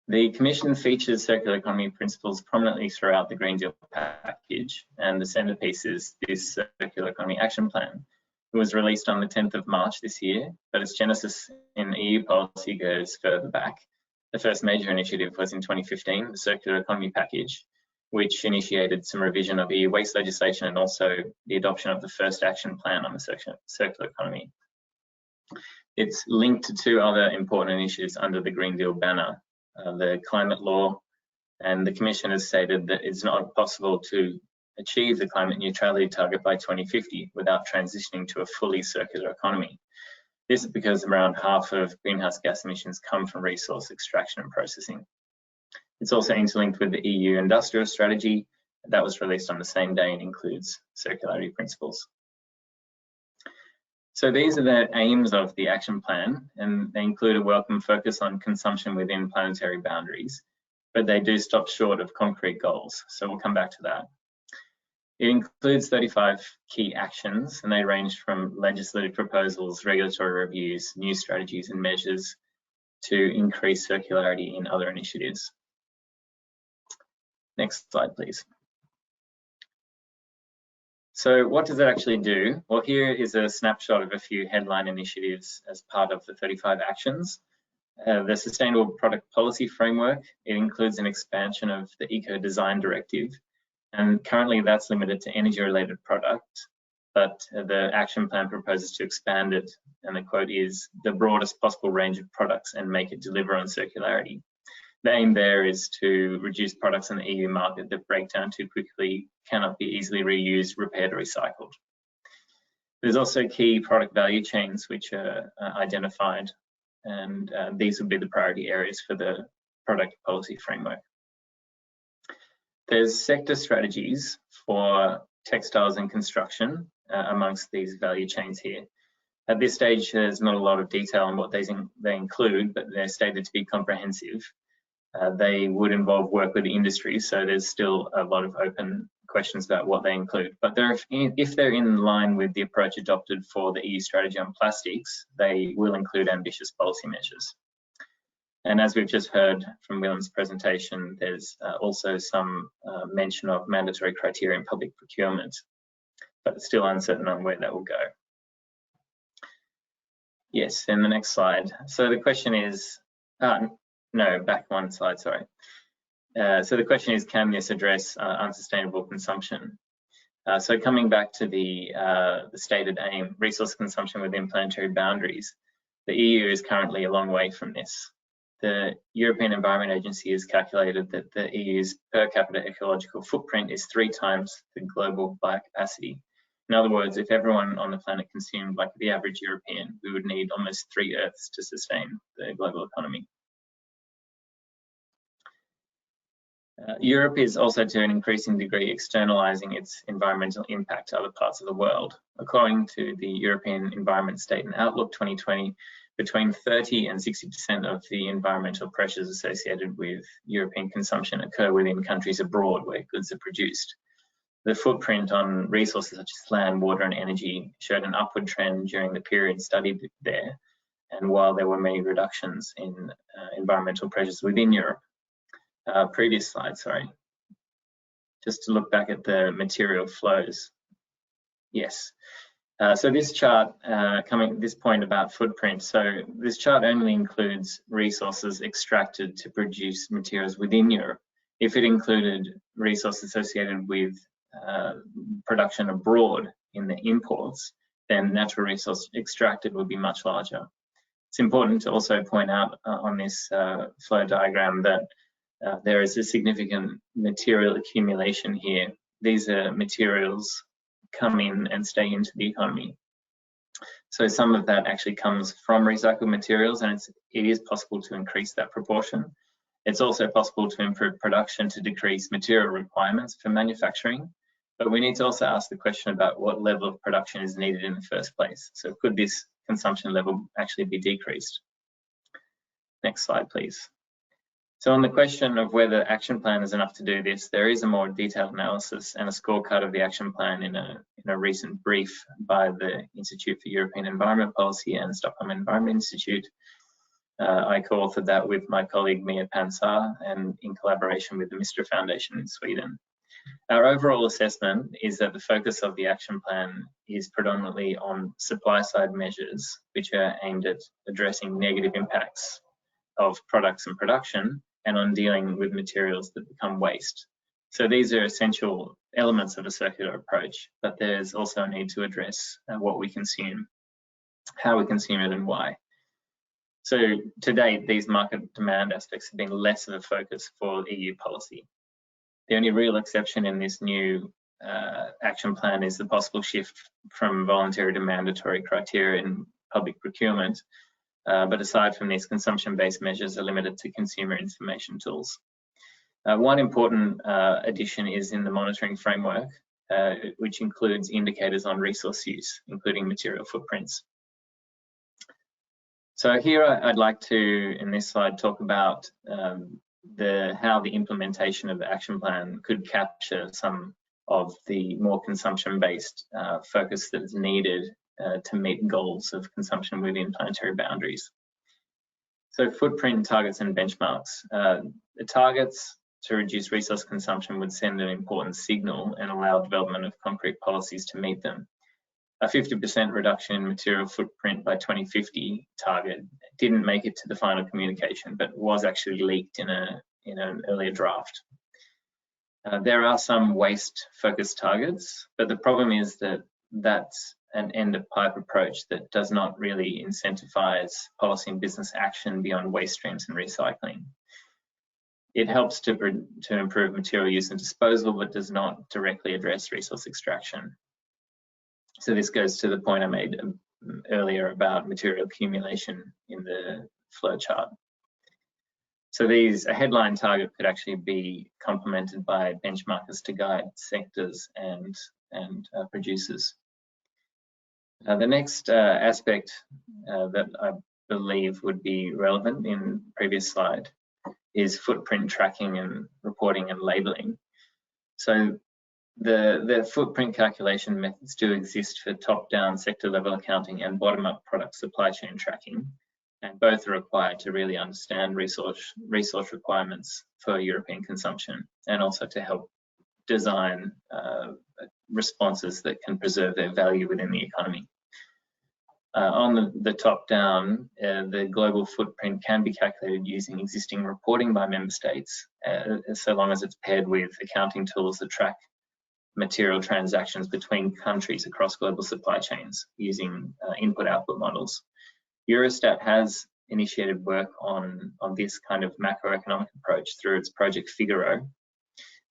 The Commission features circular economy principles prominently throughout the Green Deal package, and the centerpiece is this Circular Economy Action Plan. It was released on the 10th of March this year, but its genesis in EU policy goes further back. The first major initiative was in 2015, the Circular Economy Package, which initiated some revision of EU waste legislation and also the adoption of the first action plan on the circular economy. It's linked to two other important initiatives under the Green Deal banner, the climate law, and the Commission has stated that it's not possible to achieve the climate neutrality target by 2050 without transitioning to a fully circular economy. This is because around half of greenhouse gas emissions come from resource extraction and processing. It's also interlinked with the EU industrial strategy that was released on the same day and includes circularity principles. So these are the aims of the action plan, and they include a welcome focus on consumption within planetary boundaries, but they do stop short of concrete goals. So we'll come back to that. It includes 35 key actions, and they range from legislative proposals, regulatory reviews, new strategies and measures to increase circularity in other initiatives. Next slide, please. So what does it actually do? Well, here is a snapshot of a few headline initiatives as part of the 35 actions. The Sustainable Product Policy Framework, it includes an expansion of the Eco Design Directive, and currently that's limited to energy-related products, but the action plan proposes to expand it, and the quote is, the broadest possible range of products and make it deliver on circularity. The aim there is to reduce products in the EU market that break down too quickly, cannot be easily reused, repaired or recycled. There's also key product value chains which are identified, and these would be the priority areas for the product policy framework. There's sector strategies for textiles and construction amongst these value chains here. At this stage, there's not a lot of detail on what they include, but they're stated to be comprehensive. They would involve work with the industry, so there's still a lot of open questions about what they include. But if they're in line with the approach adopted for the EU strategy on plastics, they will include ambitious policy measures. And as we've just heard from Willem's presentation, there's also some mention of mandatory criteria in public procurement, but it's still uncertain on where that will go. Yes, and the next slide. So the question is, no, back one slide, sorry. So the question is, can this address unsustainable consumption? So coming back to the stated aim, resource consumption within planetary boundaries, the EU is currently a long way from this. The European Environment Agency has calculated that the EU's per capita ecological footprint is 3 times the global biocapacity. In other words, if everyone on the planet consumed like the average European, we would need almost 3 Earths to sustain the global economy. Europe is also to an increasing degree externalizing its environmental impact to other parts of the world. According to the European Environment Statement Outlook 2020, between 30 and 60% of the environmental pressures associated with European consumption occur within countries abroad where goods are produced. The footprint on resources such as land, water and energy showed an upward trend during the period studied there, and while there were many reductions in environmental pressures within Europe. Previous slide, sorry. Just to look back at the material flows. Yes. So this chart, this point about footprint. So this chart only includes resources extracted to produce materials within Europe. If it included resources associated with production abroad in the imports, then natural resource extracted would be much larger. It's important to also point out on this flow diagram that there is a significant material accumulation here. These are materials come in and stay into the economy. So some of that actually comes from recycled materials, and it is possible to increase that proportion. It's also possible to improve production to decrease material requirements for manufacturing, but we need to also ask the question about what level of production is needed in the first place. So could this consumption level actually be decreased? Next slide, please. So on the question of whether the action plan is enough to do this, there is a more detailed analysis and a scorecard of the action plan in a recent brief by the Institute for European Environment Policy and Stockholm Environment Institute. I co-authored that with my colleague Mia Pansar and in collaboration with the Mistra Foundation in Sweden. Our overall assessment is that the focus of the action plan is predominantly on supply side measures, which are aimed at addressing negative impacts of products and production, and on dealing with materials that become waste. So these are essential elements of a circular approach, but there's also a need to address what we consume, how we consume it and why. So to date, these market demand aspects have been less of a focus for EU policy. The only real exception in this new action plan is the possible shift from voluntary to mandatory criteria in public procurement. But aside from these, consumption-based measures are limited to consumer information tools. One important addition is in the monitoring framework. which includes indicators on resource use, including material footprints. So here I'd like to, in this slide, talk about how the implementation of the action plan could capture some of the more consumption-based focus that is needed to meet goals of consumption within planetary boundaries. So footprint targets and benchmarks. The targets to reduce resource consumption would send an important signal and allow development of concrete policies to meet them. A 50% reduction in material footprint by 2050 target didn't make it to the final communication, but was actually leaked in an earlier draft. There are some waste-focused targets, but the problem is that that's an end-of-pipe approach that does not really incentivize policy and business action beyond waste streams and recycling. It helps to improve material use and disposal, but does not directly address resource extraction. So this goes to the point I made earlier about material accumulation in the flowchart. So a headline target could actually be complemented by benchmarkers to guide sectors and producers. The next aspect that I believe would be relevant in the previous slide is footprint tracking and reporting and labeling. So the footprint calculation methods do exist for top-down sector level accounting and bottom-up product supply chain tracking, and both are required to really understand resource requirements for European consumption, and also to help design responses that can preserve their value within the economy. On the top down, the global footprint can be calculated using existing reporting by member states, so long as it's paired with accounting tools that track material transactions between countries across global supply chains using input-output models. Eurostat has initiated work on this kind of macroeconomic approach through its project Figaro.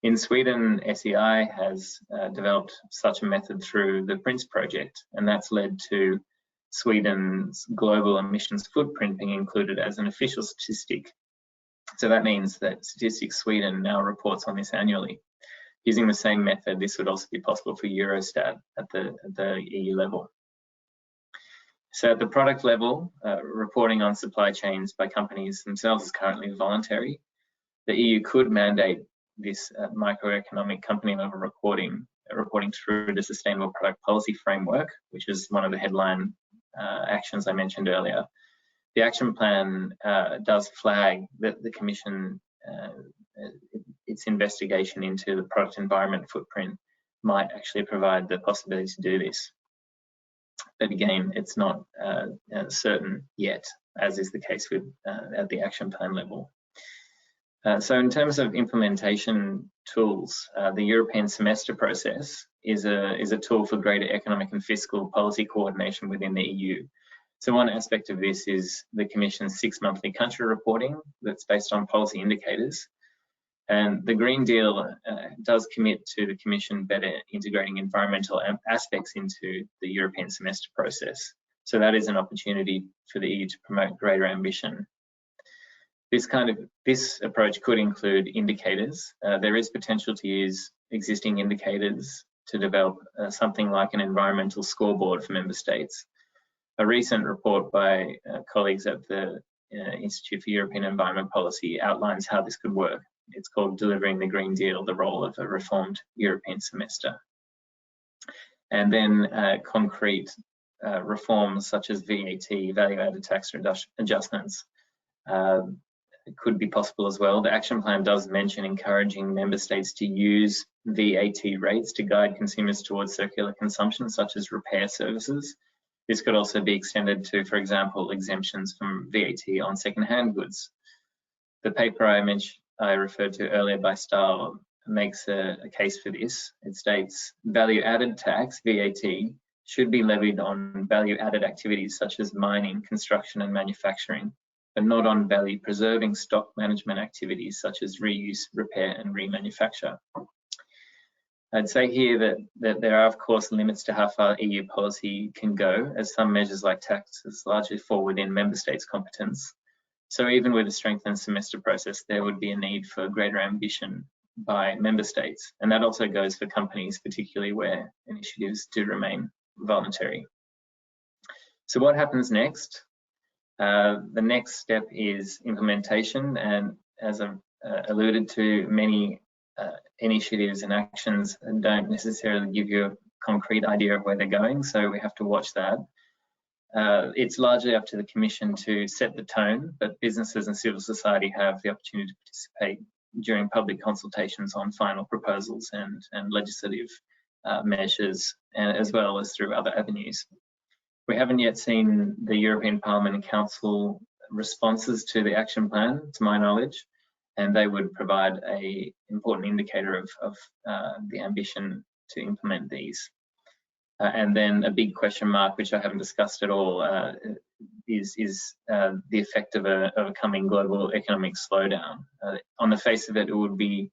In Sweden, SEI has developed such a method through the PRINCE project, and that's led to Sweden's global emissions footprint being included as an official statistic. So that means that Statistics Sweden now reports on this annually. Using the same method, this would also be possible for Eurostat at the EU level. So at the product level, reporting on supply chains by companies themselves is currently voluntary. The EU could mandate this microeconomic company level reporting through the Sustainable Product Policy Framework, which is one of the headline actions I mentioned earlier. The action plan does flag that the Commission, its investigation into the product environment footprint might actually provide the possibility to do this. But again, it's not certain yet, as is the case with at the action plan level. So in terms of implementation tools, the European semester process is a tool for greater economic and fiscal policy coordination within the EU. So one aspect of this is the Commission's 6-monthly country reporting that's based on policy indicators. And the Green Deal does commit to the Commission better integrating environmental aspects into the European semester process. So that is an opportunity for the EU to promote greater ambition. This approach could include indicators. There is potential to use existing indicators to develop something like an environmental scoreboard for member states. A recent report by colleagues at the Institute for European Environment Policy outlines how this could work. It's called Delivering the Green Deal, the Role of a Reformed European Semester. And then concrete reforms such as VAT, value-added tax adjustments, could be possible as well. The action plan does mention encouraging member states to use VAT rates to guide consumers towards circular consumption, such as repair services. This could also be extended to, for example, exemptions from VAT on second-hand goods. The paper I referred to earlier by Stahl makes a case for this. It states value-added tax, VAT, should be levied on value-added activities such as mining, construction and manufacturing, but not on value-preserving stock management activities such as reuse, repair and remanufacture. I'd say here that there are, of course, limits to how far EU policy can go, as some measures like taxes largely fall within member states' competence. So even with a strengthened semester process, there would be a need for greater ambition by member states. And that also goes for companies, particularly where initiatives do remain voluntary. So what happens next? The next step is implementation, and as I've alluded to, many initiatives and actions don't necessarily give you a concrete idea of where they're going, so we have to watch that. It's largely up to the Commission to set the tone, but businesses and civil society have the opportunity to participate during public consultations on final proposals and legislative measures, as well as through other avenues. We haven't yet seen the European Parliament and Council responses to the action plan, to my knowledge, and they would provide an important indicator of the ambition to implement these. And then a big question mark, which I haven't discussed at all, is the effect of a coming global economic slowdown. On the face of it, it would be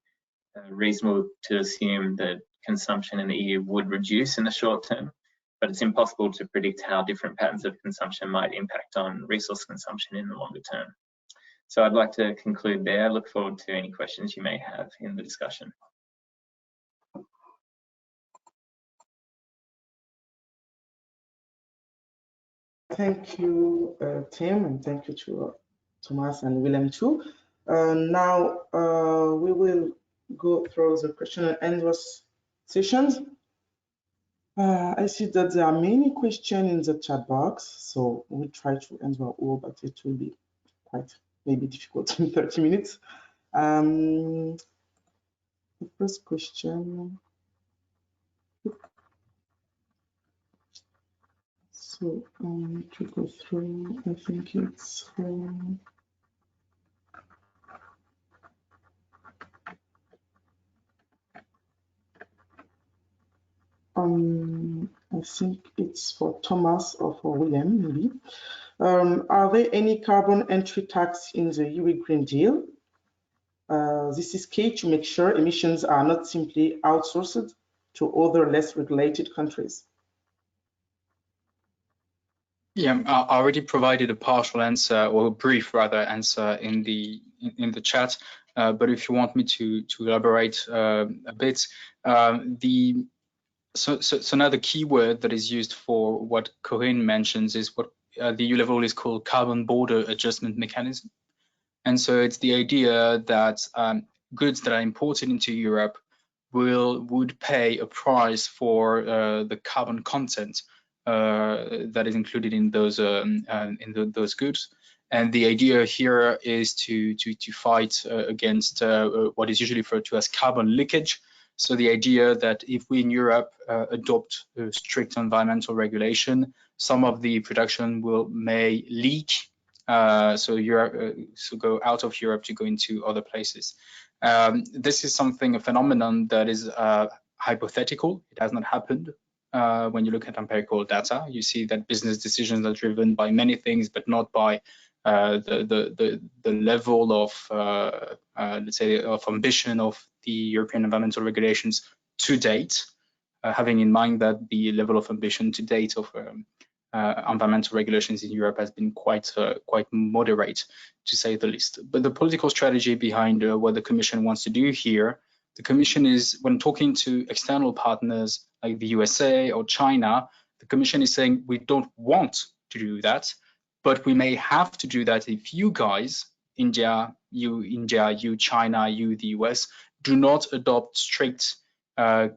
reasonable to assume that consumption in the EU would reduce in the short term, but it's impossible to predict how different patterns of consumption might impact on resource consumption in the longer term. So I'd like to conclude there. I look forward to any questions you may have in the discussion. Thank you, Tim, and thank you to Thomas and Willem too. Now we will go through the question and answer sessions. I see that there are many questions in the chat box, so we'll try to answer all, but it will be quite maybe difficult in 30 minutes. The first question. So to go through, I think it's I think it's for Thomas or for Willem, maybe. Are there any carbon entry tax in the EU Green Deal? This is key to make sure emissions are not simply outsourced to other less regulated countries. Yeah, I already provided a partial answer, or a brief rather answer in the chat. But if you want me to elaborate a bit, so now the keyword that is used for what Corinne mentions is what the EU level is called carbon border adjustment mechanism. And so it's the idea that goods that are imported into Europe would pay a price for the carbon content that is included in those goods. And the idea here is to fight against what is usually referred to as carbon leakage. So the idea that if we in Europe adopt a strict environmental regulation, some of the production may leak, so go out of Europe to go into other places. This is a phenomenon that is hypothetical. It has not happened. When you look at empirical data, you see that business decisions are driven by many things, but not by the level of, let's say, of ambition of the European environmental regulations to date, having in mind that the level of ambition to date of environmental regulations in Europe has been quite moderate, to say the least. But the political strategy behind what the Commission wants to do here, the Commission is, when talking to external partners like the USA or China, the Commission is saying we don't want to do that, but we may have to do that if you guys, India, you, China, you, the US, do not adopt strict fighting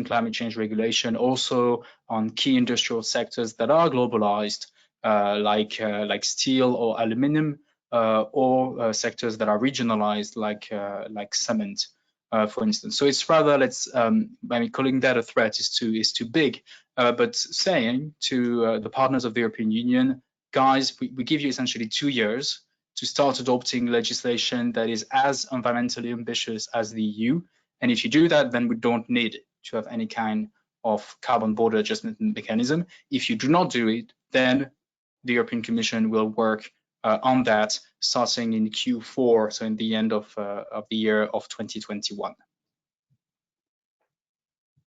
climate change regulation also on key industrial sectors that are globalized, like steel or aluminum, or sectors that are regionalized, like cement, for instance. So it's rather, I mean, calling that a threat is too big, but saying to the partners of the European Union, guys, we give you essentially 2 years to start adopting legislation that is as environmentally ambitious as the EU. And if you do that, then we don't need to have any kind of carbon border adjustment mechanism. If you do not do it, then the European Commission will work on that starting in Q4, so in the end of the year of 2021.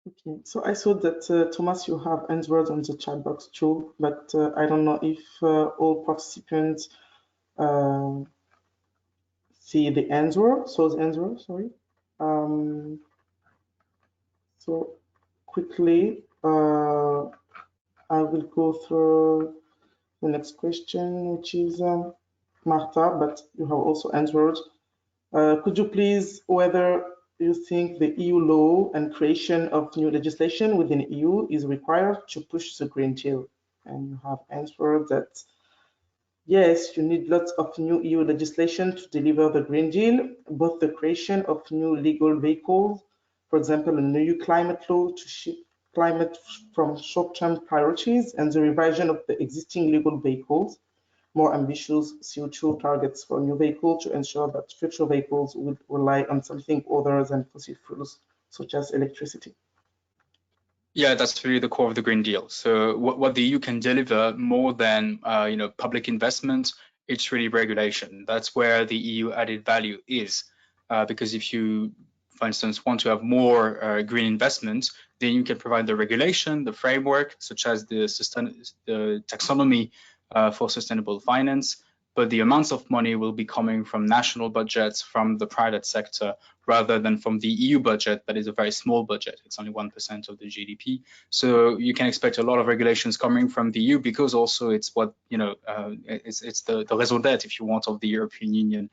Okay, so I saw that Thomas, you have answered on the chat box too, but I don't know if all participants see the answer. So the answer, sorry. So quickly, I will go through the next question, which is Marta, but you have also answered. Could you please, whether you think the EU law and creation of new legislation within the EU is required to push the Green Deal? And you have answered that yes, you need lots of new EU legislation to deliver the Green Deal, both the creation of new legal vehicles, for example, a new climate law to shift climate from short-term priorities, and the revision of the existing legal vehicles, more ambitious CO2 targets for new vehicles to ensure that future vehicles will rely on something other than fossil fuels, such as electricity. Yeah, that's really the core of the Green Deal. So what the EU can deliver more than public investment, it's really regulation. That's where the EU added value is, because if you, for instance, want to have more green investment, then you can provide the regulation, the framework, such as the taxonomy for sustainable finance. But the amounts of money will be coming from national budgets, from the private sector, rather than from the EU budget, that is a very small budget. It's only 1% of the GDP. So you can expect a lot of regulations coming from the EU, because also it's what, it's the raison d'être, if you want, of the European Union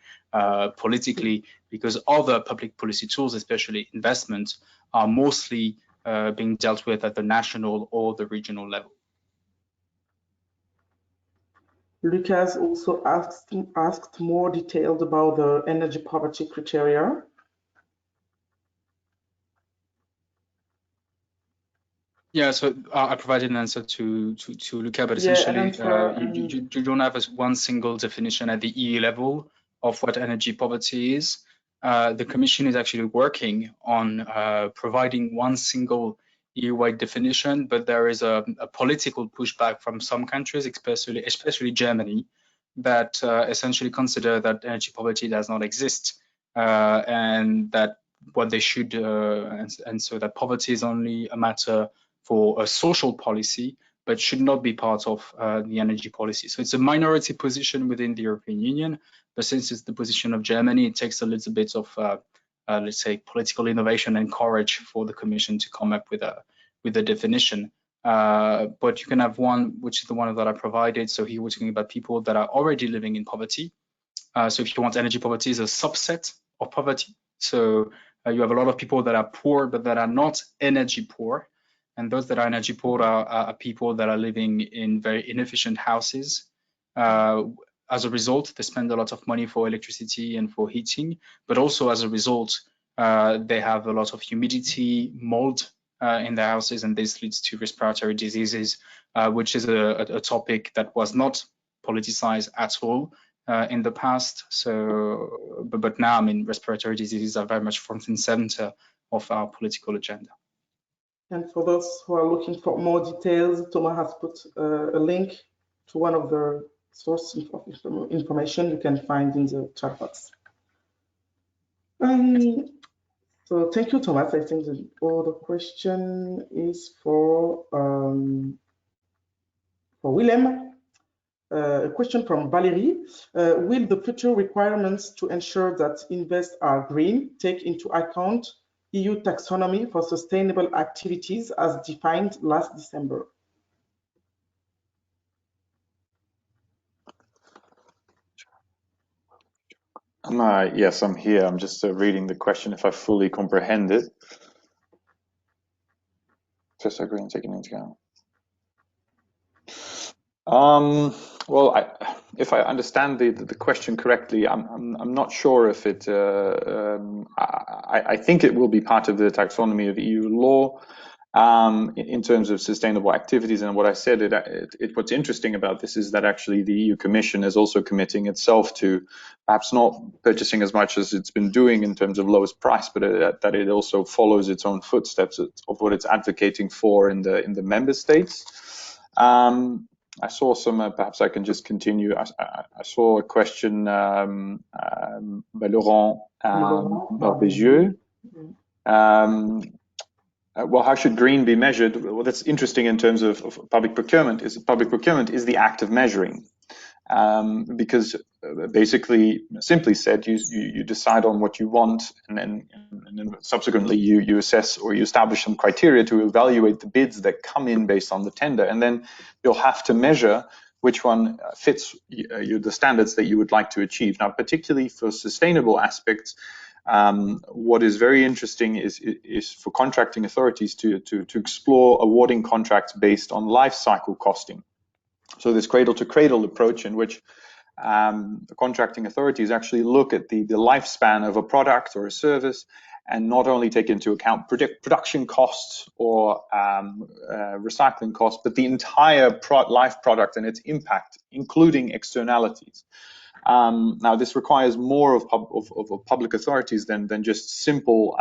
politically, because other public policy tools, especially investment, are mostly being dealt with at the national or the regional level. Lucas also asked more detailed about the energy poverty criteria. Yeah, so I provided an answer to Luca, but essentially you don't have one single definition at the EU level of what energy poverty is. The Commission is actually working on providing one single EU-wide definition, but there is a political pushback from some countries, especially Germany, that essentially consider that energy poverty does not exist, and that what they should, and so that poverty is only a matter for a social policy, but should not be part of the energy policy. So it's a minority position within the European Union, but since it's the position of Germany, it takes a little bit of, let's say, political innovation and courage for the Commission to come up with a definition. But you can have one, which is the one that I provided. So here we're talking about people that are already living in poverty. So if you want, energy poverty is a subset of poverty. So you have a lot of people that are poor, but that are not energy poor. And those that are energy poor are people that are living in very inefficient houses. As a result, they spend a lot of money for electricity and for heating, but also as a result, they have a lot of humidity, mold in their houses, and this leads to respiratory diseases, which is a topic that was not politicized at all in the past. So, but now, I mean, respiratory diseases are very much front and center of our political agenda. And for those who are looking for more details, Thomas has put a link to one of the sources of information you can find in the chat box. So thank you, Thomas. I think the other question is for Willem. A question from Valerie. Will the future requirements to ensure that invests are green take into account EU taxonomy for sustainable activities as defined last December? Yes, I'm here. I'm just reading the question if I fully comprehend it. Just green taken into account. Well, if I understand the question correctly, I'm not sure if it. I think it will be part of the taxonomy of EU law in terms of sustainable activities. And what I said, what's interesting about this is that actually the EU Commission is also committing itself to perhaps not purchasing as much as it's been doing in terms of lowest price, but that it also follows its own footsteps of what it's advocating for in the member states. I saw some, perhaps I can just continue. I saw a question by Laurent Barbezieux. Well, how should green be measured? Well, that's interesting in terms of public procurement. Public procurement is the act of measuring. because basically, simply said, you decide on what you want, and then subsequently you assess or you establish some criteria to evaluate the bids that come in based on the tender, and then you'll have to measure which one fits the standards that you would like to achieve. Now, particularly for sustainable aspects, what is very interesting is for contracting authorities to explore awarding contracts based on life cycle costing. So this cradle-to-cradle approach, in which the contracting authorities actually look at the lifespan of a product or a service, and not only take into account production costs or recycling costs, but the entire life product and its impact, including externalities. Now, this requires more of public authorities than just simple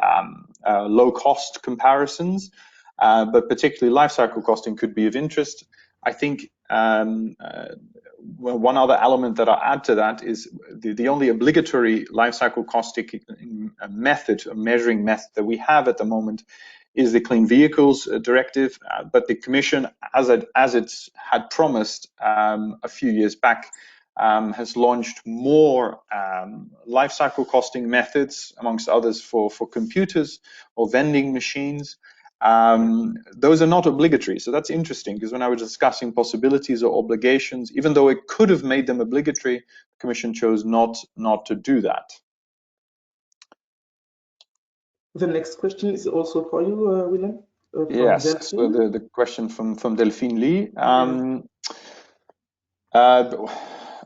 low-cost comparisons, but particularly life cycle costing could be of interest. I think one other element that I'll add to that is the only obligatory life cycle costing method, a measuring method that we have at the moment, is the Clean Vehicles Directive. But the Commission, as it had promised a few years back, has launched more life cycle costing methods, amongst others for computers or vending machines. Those are not obligatory, so that's interesting, because when I was discussing possibilities or obligations, even though it could have made them obligatory, the Commission chose not to do that. The next question is also for you, Willem. Yes, Delphine. so the question from Delphine Lee.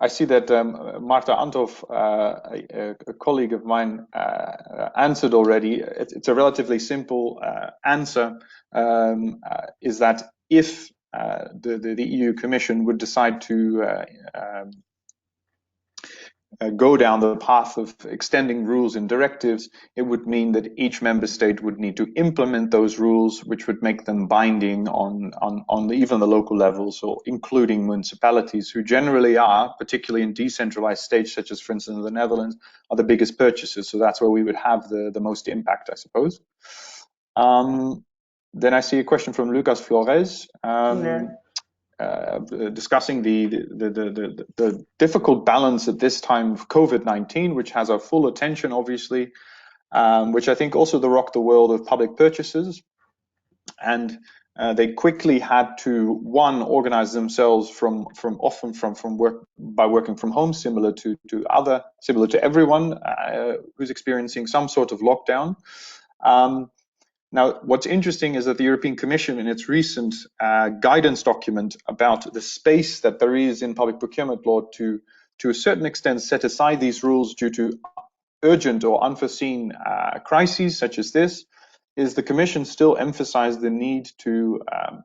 I see that Marta Anthoff, a colleague of mine, answered already. It's a relatively simple answer, is that if the EU Commission would decide to go down the path of extending rules and directives, it would mean that each member state would need to implement those rules, which would make them binding on even the local levels, or including municipalities, who generally are, particularly in decentralized states, such as, for instance, the Netherlands, are the biggest purchasers. So that's where we would have the most impact, I suppose. Then I see a question from Lucas Flores. Discussing the difficult balance at this time of COVID-19, which has our full attention, obviously, which I think also rocked the world of public purchases. And they quickly had to, one, organize themselves from work by working from home, similar to everyone who's experiencing some sort of lockdown. Now, what's interesting is that the European Commission, in its recent guidance document about the space that there is in public procurement law to a certain extent set aside these rules due to urgent or unforeseen crises such as this, is the Commission still emphasized the need to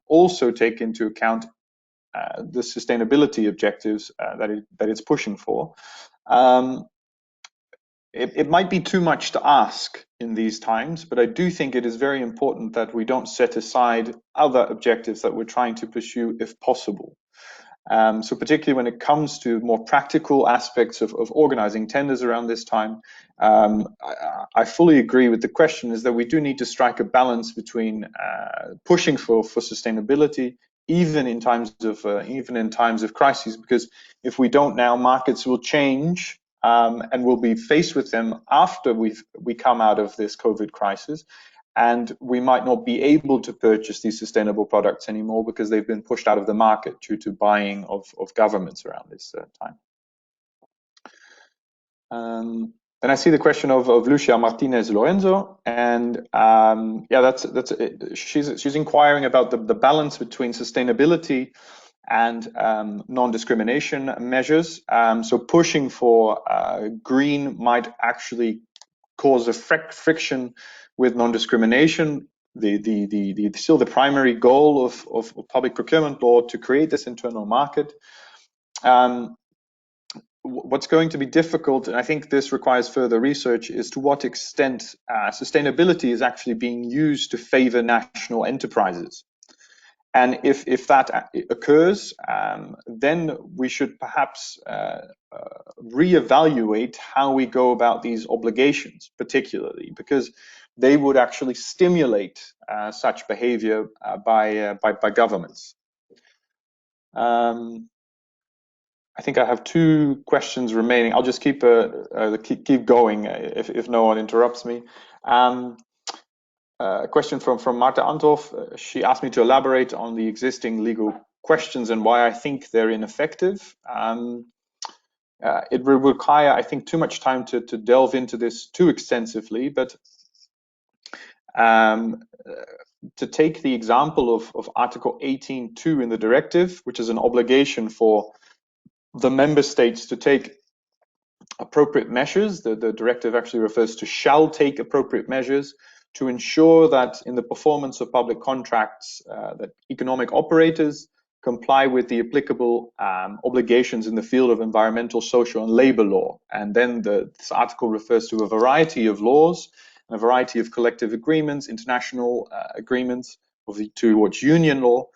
also take into account the sustainability objectives that it's pushing for. It might be too much to ask in these times, but I do think it is very important that we don't set aside other objectives that we're trying to pursue if possible. So particularly when it comes to more practical aspects of organizing tenders around this time, I fully agree with the question, is that we do need to strike a balance between pushing for sustainability, even in times of crises, because if we don't now, markets will change. And we'll be faced with them after we come out of this COVID crisis, and we might not be able to purchase these sustainable products anymore because they've been pushed out of the market due to buying of governments around this time. Then I see the question of Lucia Martinez Lorenzo, and she's inquiring about the balance between sustainability and non-discrimination measures. So pushing for green might actually cause a friction with non-discrimination. Still the primary goal of public procurement law to create this internal market. What's going to be difficult, and I think this requires further research, is to what extent sustainability is actually being used to favor national enterprises. And if that occurs, then we should perhaps reevaluate how we go about these obligations, particularly because they would actually stimulate such behavior by governments. I think I have 2 questions remaining. I'll just keep going if no one interrupts me. A question from Marta Anthoff. She asked me to elaborate on the existing legal questions and why I think they're ineffective. It will require, I think, too much time to delve into this too extensively, but to take the example of Article 18.2 in the directive, which is an obligation for the member states to take appropriate measures. The directive actually refers to shall take appropriate measures to ensure that in the performance of public contracts, that economic operators comply with the applicable obligations in the field of environmental, social, and labor law. And then this article refers to a variety of laws, a variety of collective agreements, international agreements towards union law.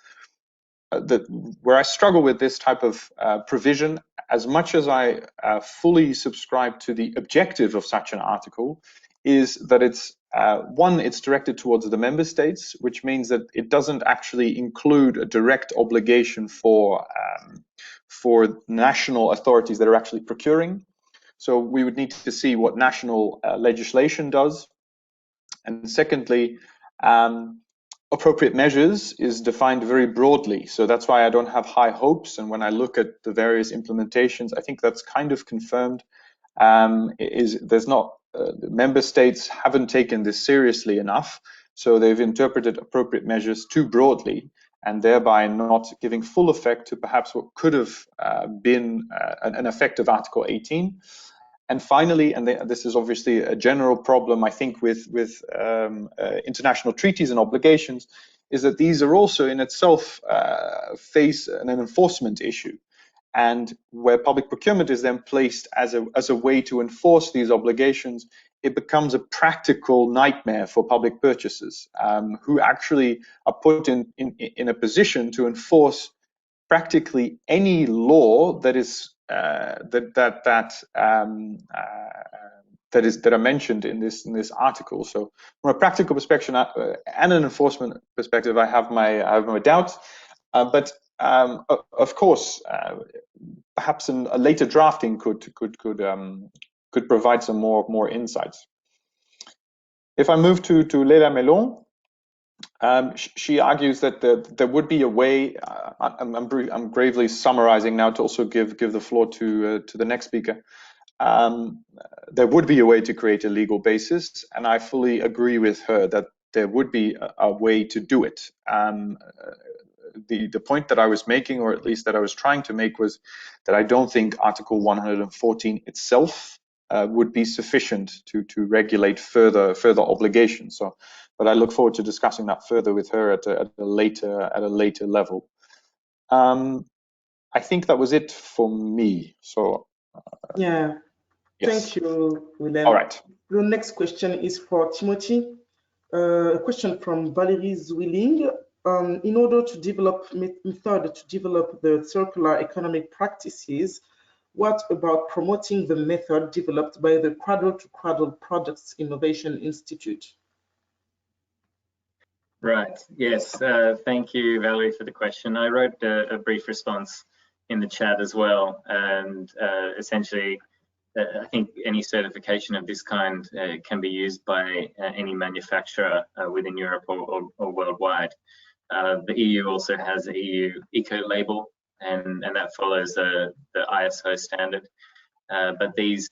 Where I struggle with this type of provision, as much as I fully subscribe to the objective of such an article, is that it's it's directed towards the member states, which means that it doesn't actually include a direct obligation for national authorities that are actually procuring. So we would need to see what national legislation does. And secondly, appropriate measures is defined very broadly. So that's why I don't have high hopes. And when I look at the various implementations, I think that's kind of confirmed. The member states haven't taken this seriously enough. So they've interpreted appropriate measures too broadly, and thereby not giving full effect to perhaps what could have been an effect of Article 18. And finally, and this is obviously a general problem, I think, with international treaties and obligations, is that these are also in itself face an enforcement issue. And where public procurement is then placed as a way to enforce these obligations, it becomes a practical nightmare for public purchasers who actually are put in a position to enforce practically any law that is that are mentioned in this article. So from a practical perspective and an enforcement perspective, I have my doubts. But of course, perhaps a later drafting could provide some more insights. If I move to Léla Melon, she argues that there would be a way. I'm gravely summarizing now to also give the floor to the next speaker. There would be a way to create a legal basis, and I fully agree with her that there would be a way to do it. The point that I was making, or at least that I was trying to make, was that I don't think Article 114 itself would be sufficient to regulate further obligations. So, but I look forward to discussing that further with her at a later level. I think that was it for me. So yeah, yes. Thank you, Willem. All right. The next question is for Timothy. A question from Valerie Zwilling. In order to develop the circular economic practices, what about promoting the method developed by the Cradle to Cradle Products Innovation Institute? Right, yes, thank you, Valerie, for the question. I wrote a brief response in the chat as well, and essentially, I think any certification of this kind can be used by any manufacturer within Europe or worldwide. The EU also has an EU eco-label, and that follows the ISO standard. But these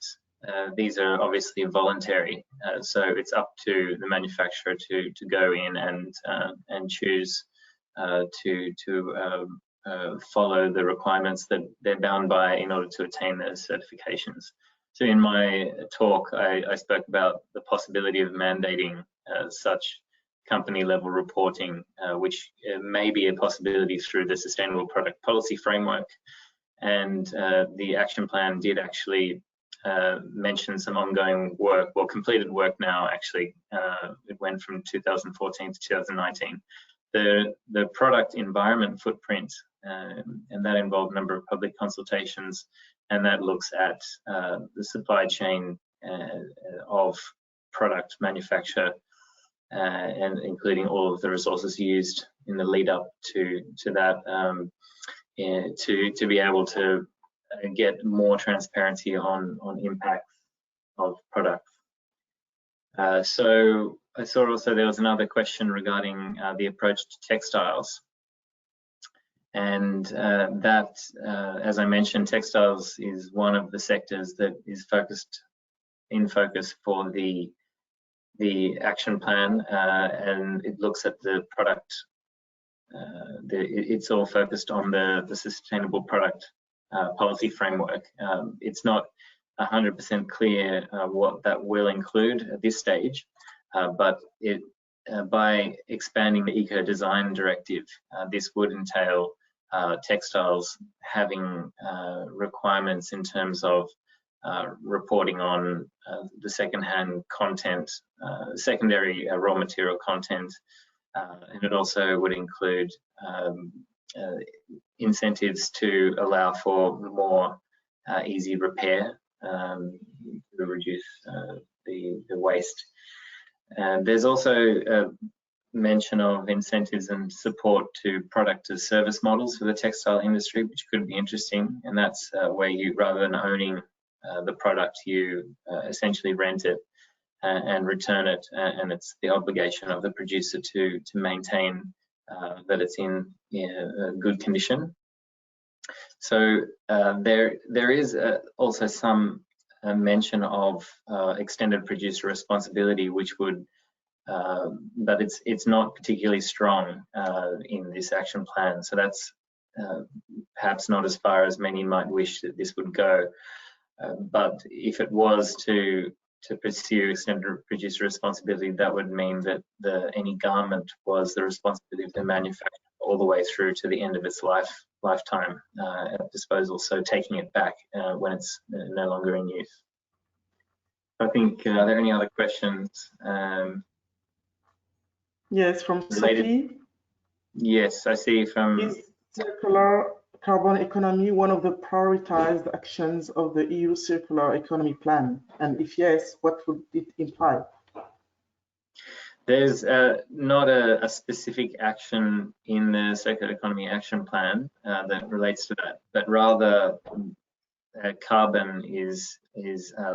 are obviously voluntary, so it's up to the manufacturer to go in and choose to follow the requirements that they're bound by in order to attain those certifications. So in my talk, I spoke about the possibility of mandating such company level reporting, which may be a possibility through the Sustainable Product Policy Framework. And the action plan did actually mention some ongoing work, well, completed work now, actually. It went from 2014 to 2019. The product environment footprint, and that involved a number of public consultations, and that looks at the supply chain of product manufacture, and including all of the resources used in the lead up to that, to be able to get more transparency on impacts of products. So I saw also there was another question regarding the approach to textiles. And that, as I mentioned, textiles is one of the sectors that is in focus for the action plan, and it looks at the product. It's all focused on the sustainable product policy framework. It's not 100% clear what that will include at this stage, but by expanding the Eco Design Directive, this would entail textiles having requirements in terms of reporting on the secondhand content, secondary raw material content, and it also would include incentives to allow for more easy repair to reduce the waste. There's also a mention of incentives and support to product as service models for the textile industry, which could be interesting, and that's where you, rather than owning the product, you essentially rent it and return it, and it's the obligation of the producer to maintain that it's in good condition. So there is also some mention of extended producer responsibility, which would, but it's not particularly strong in this action plan. So that's perhaps not as far as many might wish that this would go. But if it was to pursue extended producer responsibility, that would mean that any garment was the responsibility of the manufacturer all the way through to the end of its lifetime at disposal, so taking it back when it's no longer in use. I think, are there any other questions? Yes, from related? Sophie. Yes, I see from... Is circular carbon economy one of the prioritized actions of the EU Circular Economy Plan? And if yes, what would it imply? There's not a specific action in the Circular Economy Action Plan that relates to that, but rather carbon is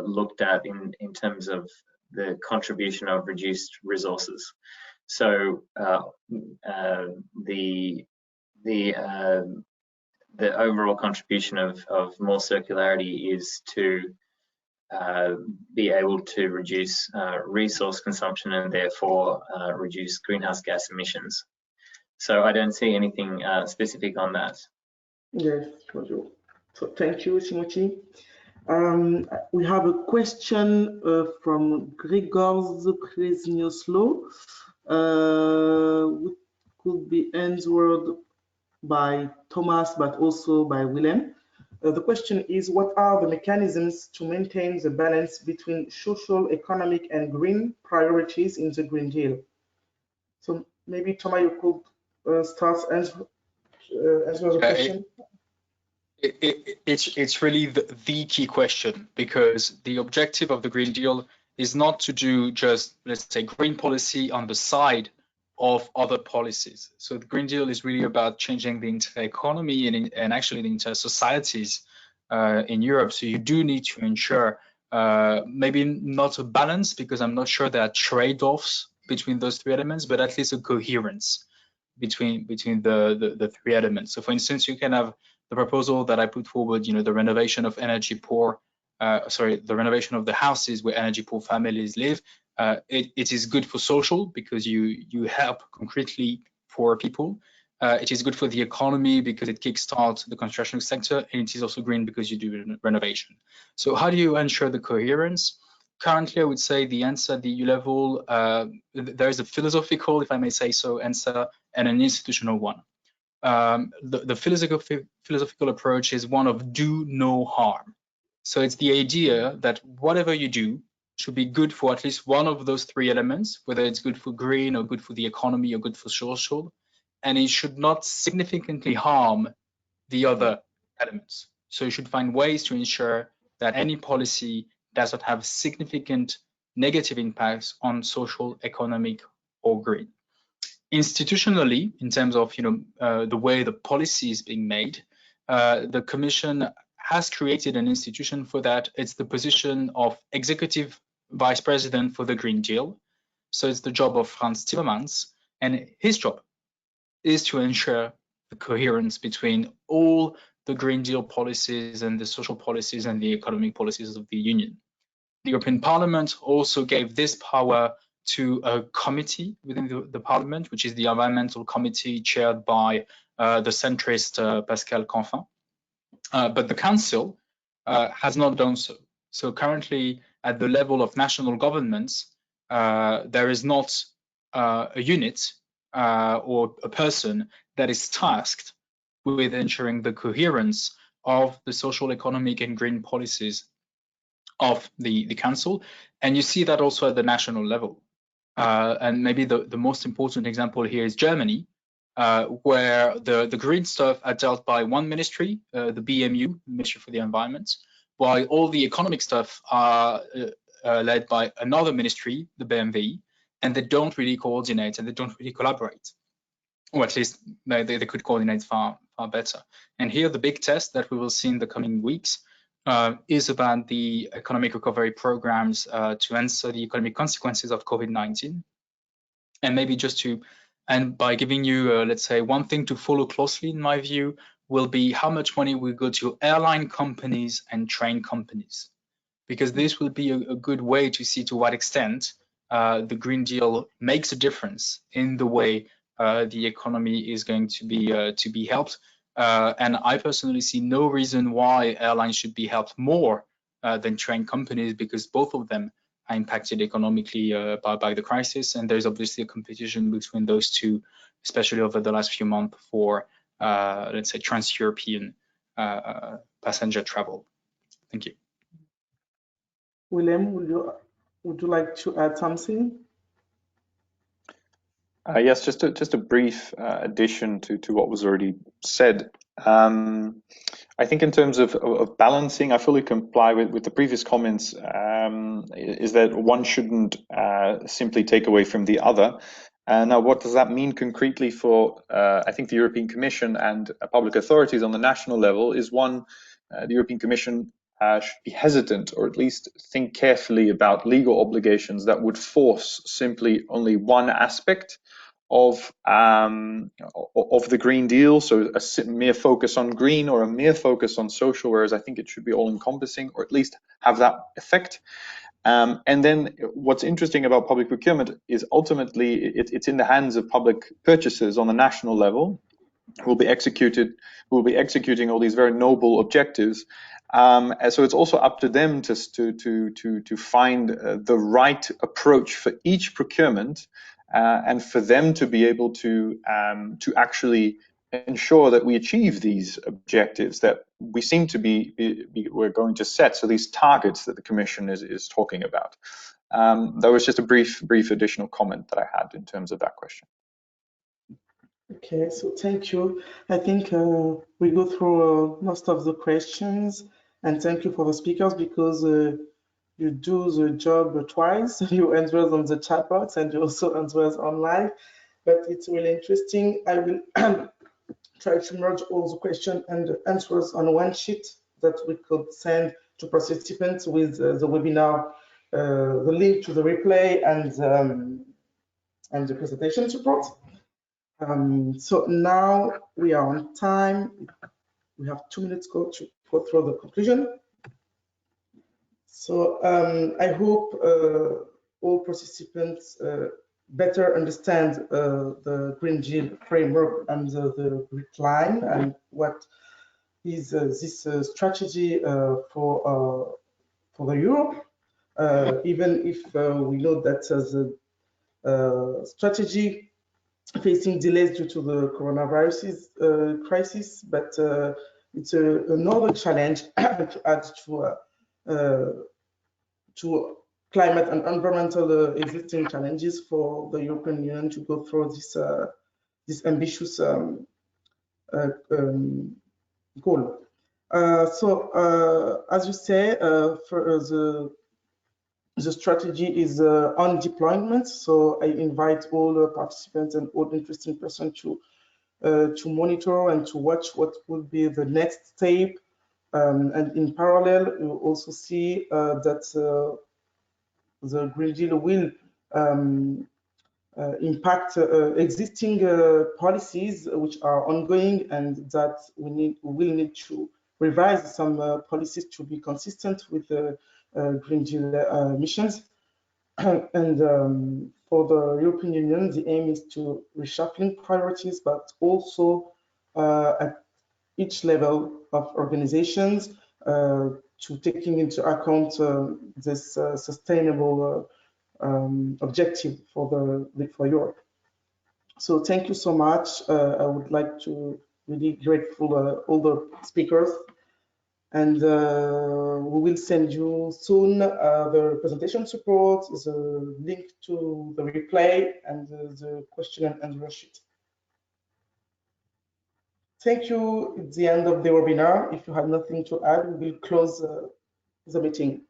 looked at in terms of the contribution of reduced resources. So the overall contribution of more circularity is to be able to reduce resource consumption and therefore reduce greenhouse gas emissions. So I don't see anything specific on that. Yes, so thank you, Timothy. We have a question from Gregors Kresnioslo, which could be answered by Thomas, but also by Willem. The question is, what are the mechanisms to maintain the balance between social, economic, and green priorities in the Green Deal? So maybe, Thomas, you could start answer the question. It's really the key question, because the objective of the Green Deal is not to do just, let's say, green policy on the side of other policies. So the Green Deal is really about changing the entire economy and actually the entire societies in Europe. So you do need to ensure maybe not a balance, because I'm not sure there are trade-offs between those three elements, but at least a coherence between the three elements. So for instance, you can have the proposal that I put forward, you know, the renovation of the renovation of the houses where energy poor families live. It is good for social, because you help concretely poor people. It is good for the economy because it kickstarts the construction sector, and it is also green because you do renovation. So how do you ensure the coherence? Currently, I would say the answer at the EU level, there is a philosophical, if I may say so, answer and an institutional one. The philosophical approach is one of do no harm. So it's the idea that whatever you do should be good for at least one of those three elements, whether it's good for green or good for the economy or good for social, and it should not significantly harm the other elements. So you should find ways to ensure that any policy does not have significant negative impacts on social, economic, or green. Institutionally, in terms of the way the policy is being made, the Commission has created an institution for that. It's the position of Executive Vice President for the Green Deal. So it's the job of Frans Timmermans, and his job is to ensure the coherence between all the Green Deal policies and the social policies and the economic policies of the Union. The European Parliament also gave this power to a committee within the Parliament, which is the Environmental Committee chaired by the centrist Pascal Canfin. But the Council has not done so. So currently, at the level of national governments, there is not a unit or a person that is tasked with ensuring the coherence of the social, economic, and green policies of the Council. And you see that also at the national level. And maybe the most important example here is Germany, where the green stuff are dealt by one ministry, the BMU, Ministry for the Environment, while all the economic stuff are led by another ministry, the BMWI, and they don't really coordinate and they don't really collaborate. Or at least they could coordinate far better. And here the big test that we will see in the coming weeks is about the economic recovery programs to answer the economic consequences of COVID-19. And maybe just to, and by giving you, let's say, one thing to follow closely, in my view, will be how much money will go to airline companies and train companies, because this will be a good way to see to what extent the Green Deal makes a difference in the way the economy is going to be helped. And I personally see no reason why airlines should be helped more than train companies, because both of them are impacted economically by the crisis. And there's obviously a competition between those two, especially over the last few months for, let's say, trans-European passenger travel. Thank you. Willem, would you like to add something? Yes, just a brief addition to what was already said. I think in terms of balancing, I fully comply with the previous comments, is that one shouldn't simply take away from the other. Now, what does that mean concretely for, I think, the European Commission and public authorities on the national level is one, the European Commission should be hesitant, or at least think carefully about legal obligations that would force simply only one aspect of the Green Deal, so a mere focus on green or a mere focus on social, whereas I think it should be all-encompassing, or at least have that effect. And then what's interesting about public procurement is ultimately it's in the hands of public purchasers on the national level who will be executing all these very noble objectives. And so it's also up to them to find the right approach for each procurement, and for them to be able to actually ensure that we achieve these objectives that we seem to we're going to set. So these targets that the Commission is talking about. That was just a brief additional comment that I had in terms of that question. Okay, so thank you. I think we go through most of the questions, and thank you for the speakers, because you do the job twice. You answer on the chat box and you also answer online, but it's really interesting. I will try to merge all the questions and answers on one sheet that we could send to participants with the webinar, the link to the replay and the presentation support. So now we are on time. We have 2 minutes to go through the conclusion. So I hope all participants better understand the Green Deal framework and the grid line, and what is this strategy for the Europe, even if we know that the strategy facing delays due to the coronavirus crisis, but it's another challenge to add to climate and environmental existing challenges for the European Union to go through this ambitious goal. So as you say, for the strategy is on deployment. So I invite all the participants and all interested persons to monitor and to watch what will be the next step And in parallel, you also see that the Green Deal will impact existing policies which are ongoing, and that we will need to revise some policies to be consistent with the Green Deal missions. And for the European Union, the aim is to reshuffling priorities, but also at each level of organizations to taking into account this sustainable objective for Europe. So thank you so much. I would like to really grateful all the speakers, and we will send you soon the presentation support, the link to the replay, and the question and answer sheet. Thank you. It's the end of the webinar. If you have nothing to add, we will close the meeting.